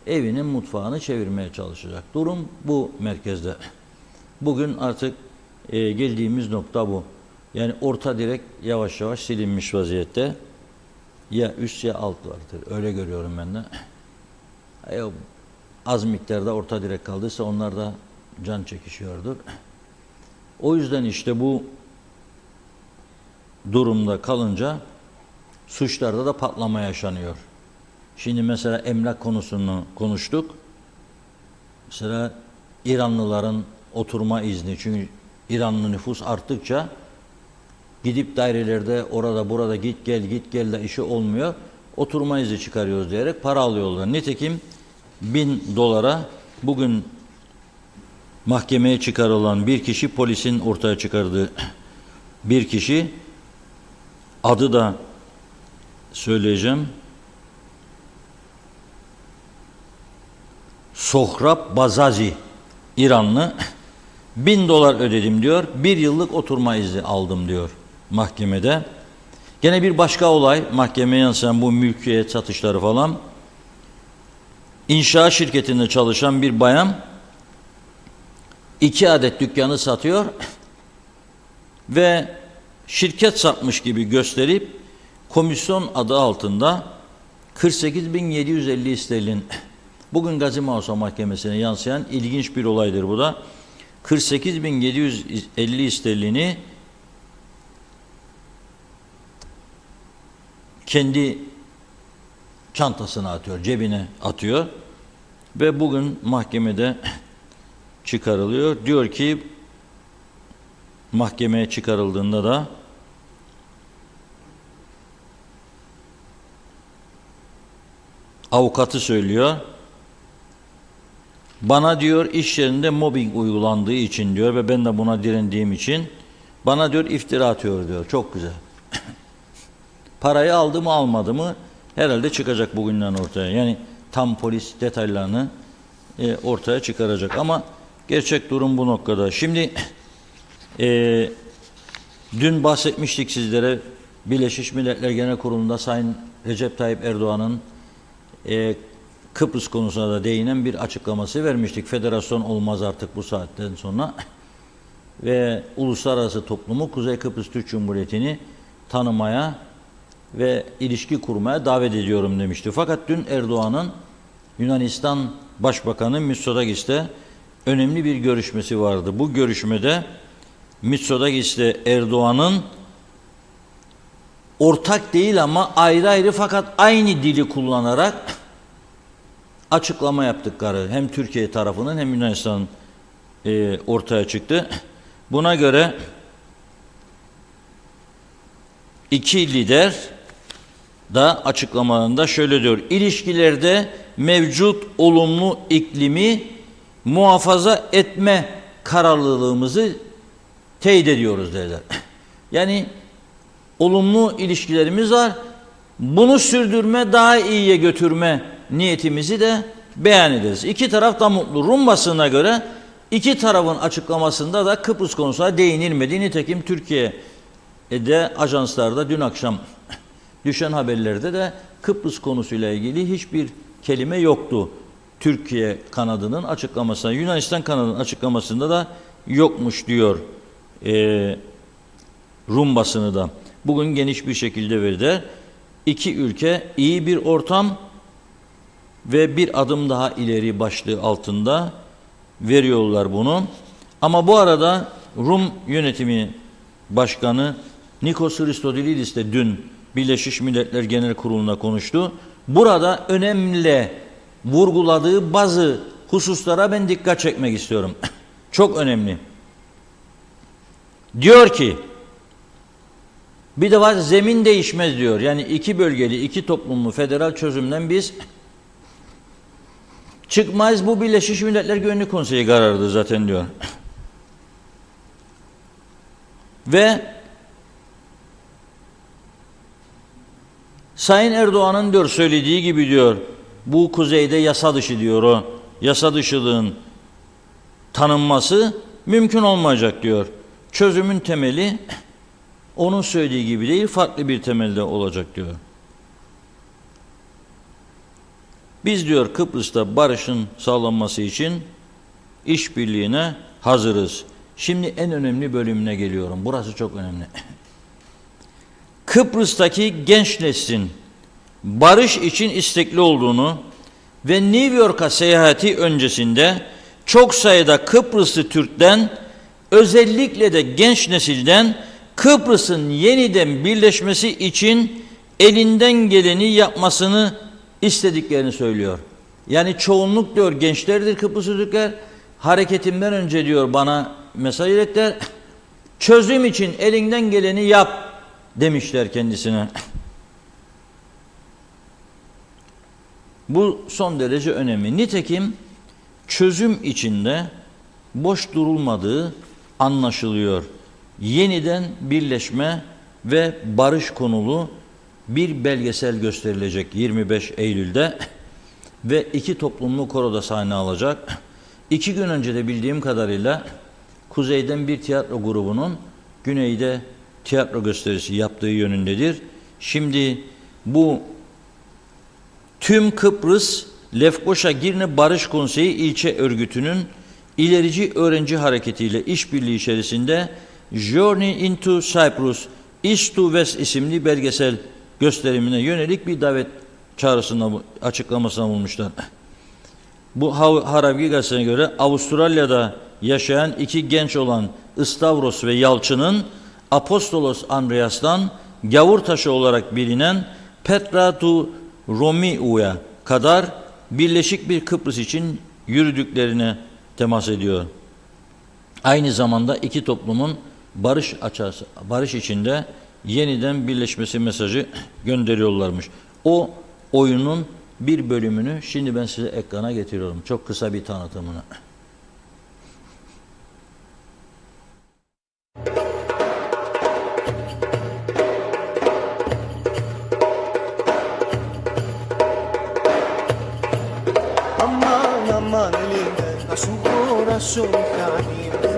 evinin mutfağını çevirmeye çalışacak. Durum bu merkezde. Bugün artık geldiğimiz nokta bu. Yani orta direk yavaş yavaş silinmiş vaziyette. Ya üst ya alt vardır. Öyle görüyorum ben de. Az miktarda orta direk kaldıysa onlar da can çekişiyordur. O yüzden işte bu durumda kalınca suçlarda da patlama yaşanıyor. Şimdi mesela emlak konusunu konuştuk. Mesela İranlıların oturma izni, çünkü İranlı nüfus arttıkça gidip dairelerde orada burada git gel de işi olmuyor. oturma izni çıkarıyoruz diyerek para alıyorlar. Nitekim $1000 bugün mahkemeye çıkarılan bir kişi, polisin ortaya çıkardığı bir kişi, adı da söyleyeceğim, Sohrab Bazazi, İranlı, $1000 ödedim diyor, 1 yıllık oturma izni aldım diyor mahkemede. Gene bir başka olay, mahkemeye yansıyan bu mülkiyet satışları falan. İnşaat şirketinde çalışan bir bayan 2 adet dükkanı satıyor ve şirket satmış gibi gösterip komisyon adı altında 48.750 sterlin, bugün Gazi Mausa Mahkemesi'ne yansıyan ilginç bir olaydır bu da. 48.750 sterlini kendi çantasına atıyor, cebine atıyor ve bugün mahkemede çıkarılıyor. Diyor ki, mahkemeye çıkarıldığında da avukatı söylüyor. Bana diyor iş yerinde mobbing uygulandığı için diyor ve ben de buna direndiğim için bana diyor iftira atıyor diyor. Çok güzel. Parayı aldı mı almadı mı herhalde çıkacak bugünden ortaya. Yani tam polis detaylarını ortaya çıkaracak ama gerçek durum bu noktada. Şimdi dün bahsetmiştik sizlere, Birleşmiş Milletler Genel Kurulu'nda Sayın Recep Tayyip Erdoğan'ın Kıbrıs konusuna da değinen bir açıklaması vermiştik. Federasyon olmaz artık bu saatten sonra ve uluslararası toplumu Kuzey Kıbrıs Türk Cumhuriyeti'ni tanımaya ve ilişki kurmaya davet ediyorum demişti. Fakat dün Erdoğan'ın Yunanistan Başbakanı Mitsotakis'te önemli bir görüşmesi vardı. Bu görüşmede Mitsotakis'te Erdoğan'ın ortak değil ama ayrı ayrı fakat aynı dili kullanarak açıklama yaptıkları hem Türkiye tarafının hem Yunanistan ortaya çıktı. Buna göre iki lider da açıklamalarında şöyle diyor: İlişkilerde mevcut olumlu iklimi muhafaza etme kararlılığımızı teyit ediyoruz dediler. Yani olumlu ilişkilerimiz var. Bunu sürdürme, daha iyiye götürme niyetimizi de beyan ederiz. İki taraf da mutlu. Rum basınına göre iki tarafın açıklamasında da Kıbrıs konusuna değinilmedi. Nitekim Türkiye'de ajanslarda dün akşam düşen haberlerde de Kıbrıs konusuyla ilgili hiçbir kelime yoktu. Türkiye kanadının açıklamasında, Yunanistan kanadının açıklamasında da yokmuş diyor Rum basını da. Bugün geniş bir şekilde verdiler. İki ülke iyi bir ortam ve bir adım daha ileri başlığı altında veriyorlar bunu. Ama bu arada Rum yönetimi başkanı Nikos Christodoulidis de dün Birleşmiş Milletler Genel Kurulu'na konuştu. Burada önemli vurguladığı bazı hususlara ben dikkat çekmek istiyorum. Çok önemli. Diyor ki, bir de var zemin değişmez diyor. Yani iki bölgeli, iki toplumlu federal çözümden biz çıkmayız. Bu Birleşmiş Milletler Güvenlik Konseyi kararıdır zaten diyor. Ve Sayın Erdoğan'ın diyor söylediği gibi diyor, bu kuzeyde yasa dışı diyor o. Yasa dışılığın tanınması mümkün olmayacak diyor. Çözümün temeli onun söylediği gibi değil, farklı bir temelde olacak diyor. Biz diyor Kıbrıs'ta barışın sağlanması için işbirliğine hazırız. Şimdi en önemli bölümüne geliyorum. Burası çok önemli. Kıbrıs'taki genç neslin barış için istekli olduğunu ve New York'a seyahati öncesinde çok sayıda Kıbrıslı Türk'ten, özellikle de genç nesilden Kıbrıs'ın yeniden birleşmesi için elinden geleni yapmasını istediklerini söylüyor. Yani çoğunluk diyor gençlerdir Kıbrıslı Türkler. Hareketimden önce diyor bana mesaj ilettiler. Çözüm için elinden geleni yap demişler kendisine. Bu son derece önemli. Nitekim çözüm içinde boş durulmadığı anlaşılıyor. Yeniden birleşme ve barış konulu bir belgesel gösterilecek 25 Eylül'de ve iki toplumlu koroda sahne alacak. 2 gün önce de bildiğim kadarıyla kuzeyden bir tiyatro grubunun güneyde tiyatro gösterisi yaptığı yönündedir. Şimdi bu tüm Kıbrıs Lefkoşa Girne Barış Konseyi ilçe örgütünün ilerici öğrenci hareketiyle işbirliği içerisinde Journey into Cyprus East to West isimli belgesel gösterimine yönelik bir davet çağrısında açıklamasına bulmuşlar. Bu Harabgi gazetesine göre Avustralya'da yaşayan iki genç olan Stavros ve Yalçın'ın Apostolos Andreas'tan gavur taşı olarak bilinen Petra tu Romiu'ya kadar birleşik bir Kıbrıs için yürüdüklerine temas ediyor. Aynı zamanda iki toplumun barış içinde yeniden birleşmesi mesajı gönderiyorlarmış. O oyunun bir bölümünü şimdi ben size ekrana getiriyorum. Çok kısa bir tanıtımını. Aman aman elinden nasıl uğraşıyor yani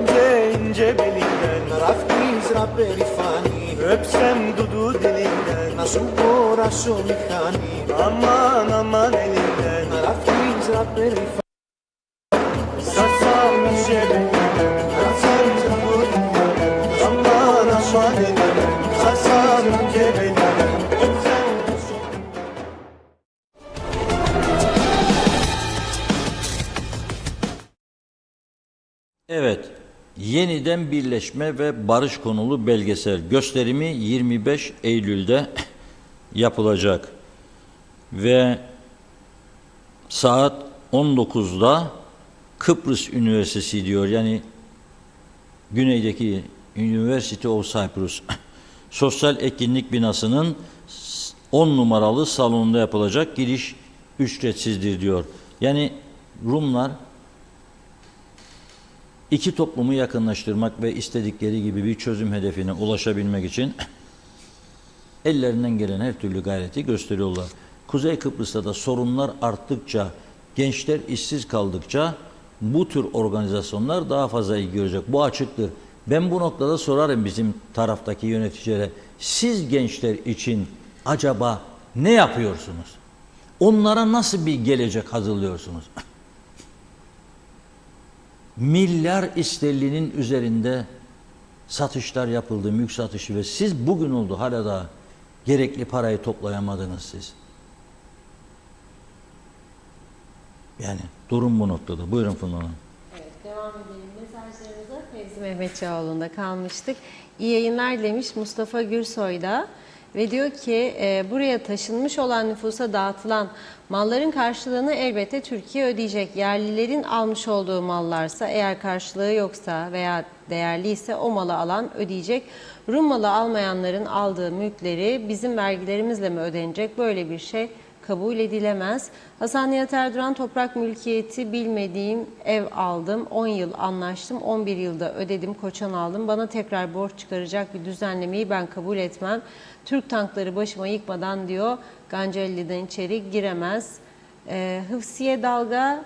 ince ince belinden Raftiz Rabbi rifani öpsem dudu dilinden nasıl uğraşıyor yani Aman aman elinden Raftiz Rabbi rifani Sarsam ince belinden Raftiz Rabbi rifani Aman aman elinden Sarsam ince belinden Evet, yeniden birleşme ve barış konulu belgesel gösterimi 25 Eylül'de yapılacak ve saat 19'da Kıbrıs Üniversitesi diyor, yani güneydeki University of Cyprus sosyal etkinlik binasının 10 numaralı salonunda yapılacak, giriş ücretsizdir diyor. Yani Rumlar İki toplumu yakınlaştırmak ve istedikleri gibi bir çözüm hedefine ulaşabilmek için ellerinden gelen her türlü gayreti gösteriyorlar. Kuzey Kıbrıs'ta da sorunlar arttıkça, gençler işsiz kaldıkça bu tür organizasyonlar daha fazla ilgi görecek. Bu açıktır. Ben bu noktada sorarım bizim taraftaki yöneticilere. Siz gençler için acaba ne yapıyorsunuz? Onlara nasıl bir gelecek hazırlıyorsunuz? Milyar sterlinin üzerinde satışlar yapıldı, mülk satışı ve siz bugün oldu hala da gerekli parayı toplayamadınız siz. Yani durum bu noktada. Buyurun Funda Hanım. Evet, devam edelim mesajlarımıza. Fevzi Mehmetçioğlu'nda kalmıştık. İyi yayınlar demiş Mustafa Gürsoy'da. Ve diyor ki buraya taşınmış olan nüfusa dağıtılan malların karşılığını elbette Türkiye ödeyecek. Yerlilerin almış olduğu mallarsa eğer karşılığı yoksa veya değerliyse o malı alan ödeyecek. Rum malı almayanların aldığı mülkleri bizim vergilerimizle mi ödenecek? Böyle bir şey kabul edilemez. Hasan Nihat Erduran, toprak mülkiyeti bilmediğim ev aldım. 10 yıl anlaştım. 11 yılda ödedim. Koçan aldım. Bana tekrar borç çıkaracak bir düzenlemeyi ben kabul etmem. Türk tankları başıma yıkmadan diyor. Gancelli'den içeri giremez. Hıfsiye Dalga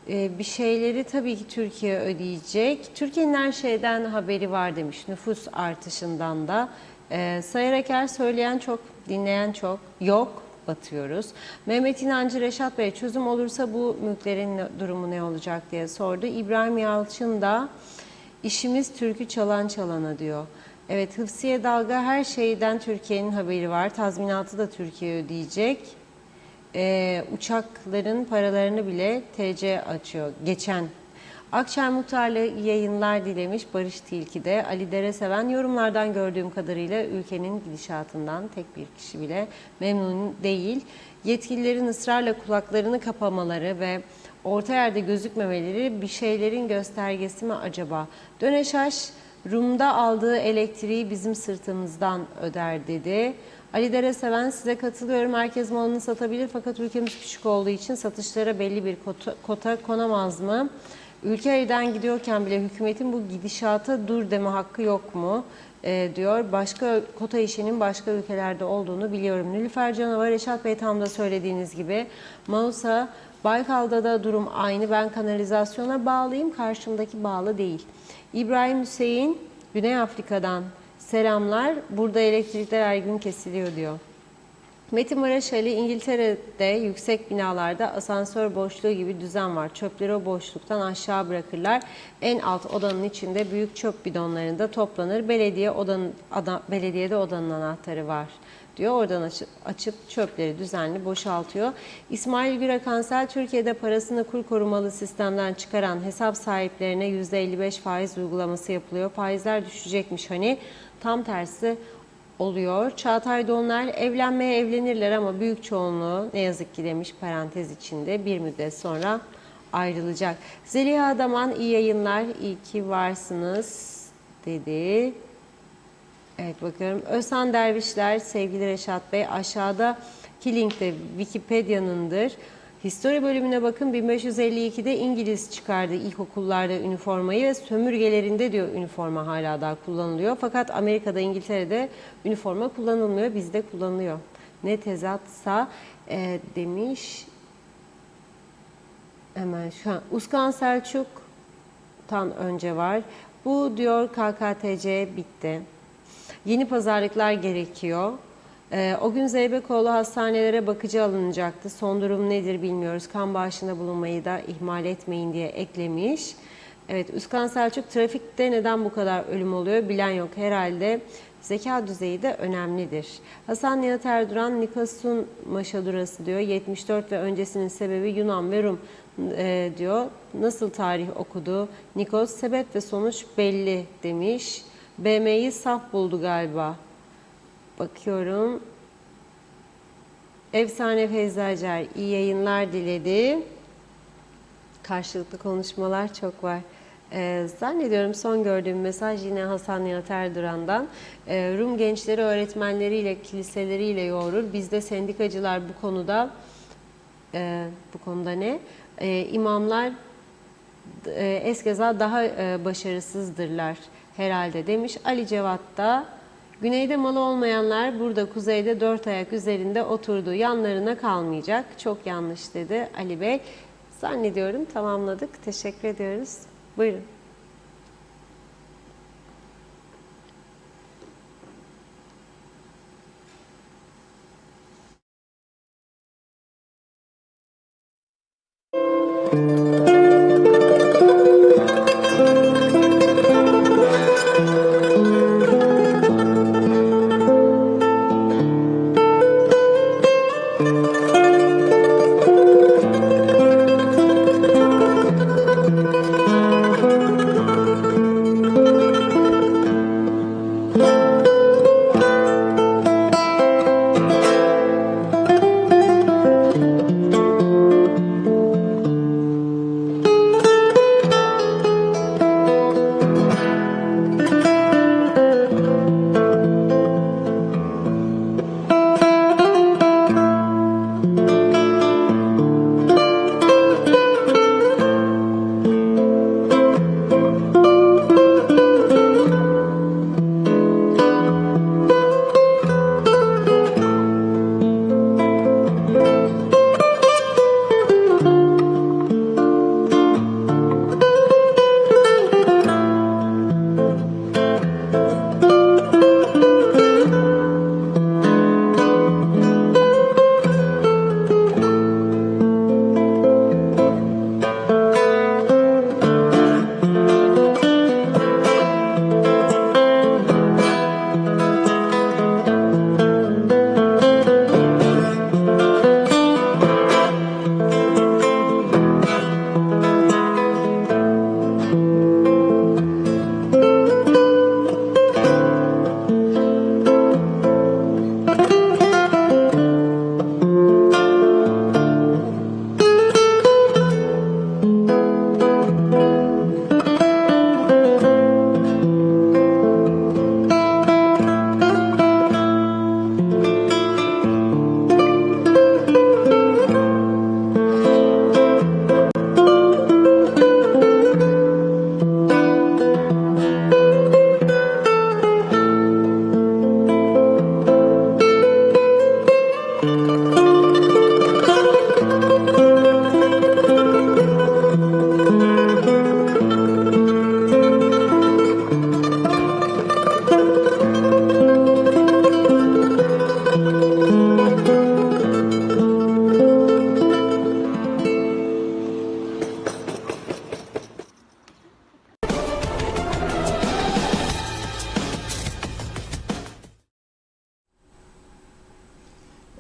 bir şeyleri tabii ki Türkiye ödeyecek. Türkiye'nin her şeyden haberi var demiş. Nüfus artışından da. Sayarak söyleyen çok, dinleyen çok. Yok, batıyoruz. Mehmet İnancı, Reşat Bey, çözüm olursa bu mülklerin durumu ne olacak diye sordu. İbrahim Yalçın da işimiz türkü çalan çalana diyor. Evet, Hıfsiye Dalga, her şeyden Türkiye'nin haberi var. Tazminatı da Türkiye ödeyecek. Uçakların paralarını bile TC açıyor. Geçen Akçay Muhtarlı yayınlar dilemiş Barış Tilki'de. Ali Dereseven, yorumlardan gördüğüm kadarıyla ülkenin gidişatından tek bir kişi bile memnun değil. Yetkililerin ısrarla kulaklarını kapamaları ve orta yerde gözükmemeleri bir şeylerin göstergesi mi acaba? Döneşaş, Rum'da aldığı elektriği bizim sırtımızdan öder dedi. Ali Dere Seven, size katılıyorum. Herkes malını satabilir fakat ülkemiz küçük olduğu için satışlara belli bir kota konamaz mı? Ülke elden gidiyorken bile hükümetin bu gidişata dur deme hakkı yok mu? Diyor. Başka kota işinin başka ülkelerde olduğunu biliyorum. Nilüfer Canavar, Reşat Bey tam da söylediğiniz gibi. Mausa, Baykal'da da durum aynı. Ben kanalizasyona bağlıyım, karşımdaki bağlı değil. İbrahim Hüseyin, Güney Afrika'dan selamlar. Burada elektrikler her gün kesiliyor diyor. Metin Maraşali, İngiltere'de yüksek binalarda asansör boşluğu gibi düzen var. Çöpleri o boşluktan aşağı bırakırlar. En alt odanın içinde büyük çöp bidonlarında toplanır. Belediyede odanın anahtarı var diyor. Oradan açıp çöpleri düzenli boşaltıyor. İsmail Gürakansel, Türkiye'de parasını kur korumalı sistemden çıkaran hesap sahiplerine %55 faiz uygulaması yapılıyor. Faizler düşecekmiş hani, tam tersi oluyor. Çağatay Donlar, evlenmeye evlenirler ama büyük çoğunluğu ne yazık ki demiş parantez içinde, bir müddet sonra ayrılacak. Zeliha Adaman, iyi yayınlar, iyi ki varsınız dedi. Evet, bakıyorum. Özhan Dervişler, sevgili Reşat Bey, aşağıdaki linkte Wikipedia'nındır. History bölümüne bakın, 1552'de İngiliz çıkardı ilkokullarda üniformayı ve sömürgelerinde diyor üniforma hala daha kullanılıyor. Fakat Amerika'da, İngiltere'de üniforma kullanılmıyor, bizde kullanılıyor. Ne tezatsa demiş. Hemen şu an Uskan Selçuk'tan önce var. Bu diyor KKTC bitti. Yeni pazarlıklar gerekiyor. O gün Zeybekoğlu hastanelere bakıcı alınacaktı. Son durum nedir bilmiyoruz. Kan bağışında bulunmayı da ihmal etmeyin diye eklemiş. Evet, Üskan Selçuk, trafikte neden bu kadar ölüm oluyor bilen yok. Herhalde zeka düzeyi de önemlidir. Hasan Nihat Erduran, Nikos'un Maşadurası diyor. 74 ve öncesinin sebebi Yunan ve Rum diyor. Nasıl tarih okudu? Nikos, sebep ve sonuç belli demiş. BM'yi saf buldu galiba. Bakıyorum. Efsane Feyzacer iyi yayınlar diledi. Karşılıklı konuşmalar çok var. Zannediyorum son gördüğüm mesaj yine Hasan Nihat Erduran'dan. Rum gençleri öğretmenleriyle, kiliseleriyle yoğurur. Bizde sendikacılar bu konuda ne? İmamlar eskeza daha başarısızdırlar herhalde demiş. Ali Cevat da, güneyde malı olmayanlar burada kuzeyde dört ayak üzerinde oturdu. Yanlarına kalmayacak. Çok yanlış dedi Ali Bey. Zannediyorum tamamladık. Teşekkür ediyoruz. Buyurun.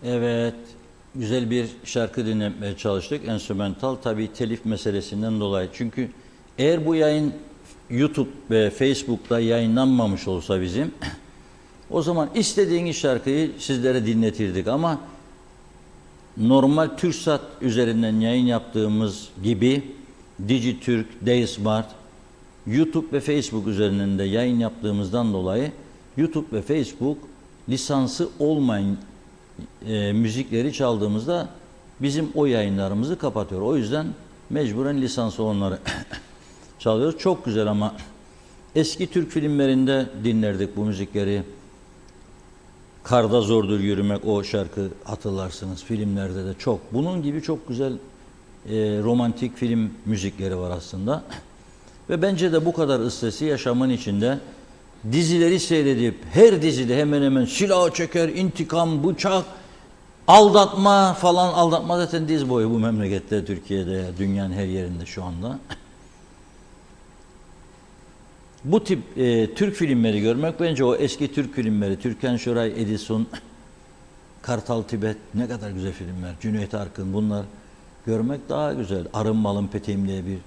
Evet, güzel bir şarkı dinlemeye çalıştık. Enstrümantal, tabii telif meselesinden dolayı. Çünkü eğer bu yayın YouTube ve Facebook'ta yayınlanmamış olsa bizim, o zaman istediğiniz şarkıyı sizlere dinletirdik. Ama normal TürkSat üzerinden yayın yaptığımız gibi Dijitürk, Daysmart, YouTube ve Facebook üzerinden de yayın yaptığımızdan dolayı YouTube ve Facebook lisansı olmayan müzikleri çaldığımızda bizim o yayınlarımızı kapatıyor. O yüzden mecburen lisansı olanları çalıyoruz. Çok güzel ama eski Türk filmlerinde dinlerdik bu müzikleri. Karda Zordur Yürümek, o şarkı hatırlarsınız. Filmlerde de çok. Bunun gibi çok güzel romantik film müzikleri var aslında. Ve bence de bu kadar ıssesi yaşamın içinde dizileri seyredip her dizide hemen hemen silah çeker, intikam, bıçak, aldatma falan, aldatma zaten diz boyu bu memlekette, Türkiye'de, dünyanın her yerinde şu anda. Bu tip Türk filmleri görmek, bence o eski Türk filmleri, Türkan Şoray, Edison, Kartal Tibet, ne kadar güzel filmler, Cüneyt Arkın, bunlar görmek daha güzel. Arın Malın Peteğim diye bir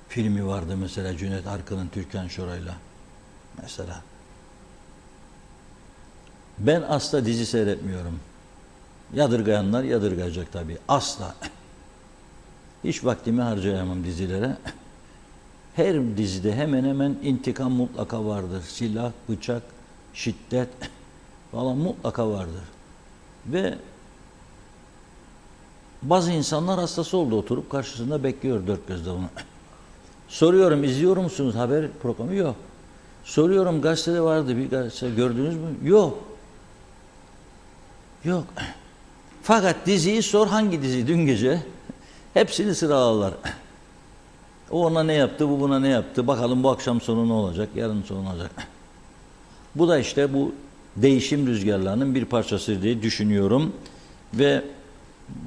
filmi vardı mesela, Cüneyt Arkın'ın Türkan Şoray'la mesela. Ben asla dizi seyretmiyorum. Yadırgayanlar yadırgayacak tabii. Asla. Hiç vaktimi harcayamam dizilere. Her dizide hemen hemen intikam mutlaka vardır. Silah, bıçak, şiddet falan mutlaka vardır. Ve bazı insanlar hastası oldu, oturup karşısında bekliyor dört gözle bunu. Soruyorum, izliyor musunuz haber programı? Yok. Soruyorum, gazetede vardı, bir gazete gördünüz mü? Yok. Yok. Fakat diziyi sor, hangi dizi dün gece? Hepsini sıralarlar. O ona ne yaptı, bu buna ne yaptı? Bakalım bu akşam sonu ne olacak, yarın sonu ne olacak? Bu da işte bu değişim rüzgarlarının bir parçası diye düşünüyorum. Ve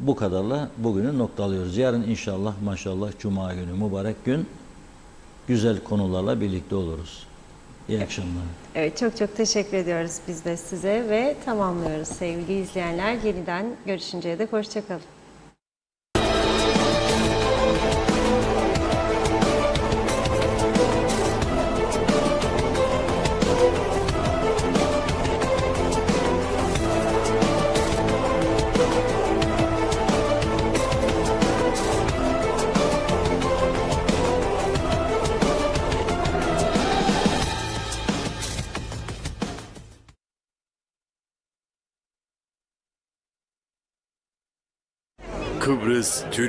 bu kadarla bugünü noktalıyoruz. Yarın inşallah maşallah Cuma günü, mübarek gün, güzel konularla birlikte oluruz. İyi akşamlar. Evet, çok çok teşekkür ediyoruz biz de size ve tamamlıyoruz sevgili izleyenler. Yeniden görüşünceye dek hoşça kalın. Kıbrıs Türk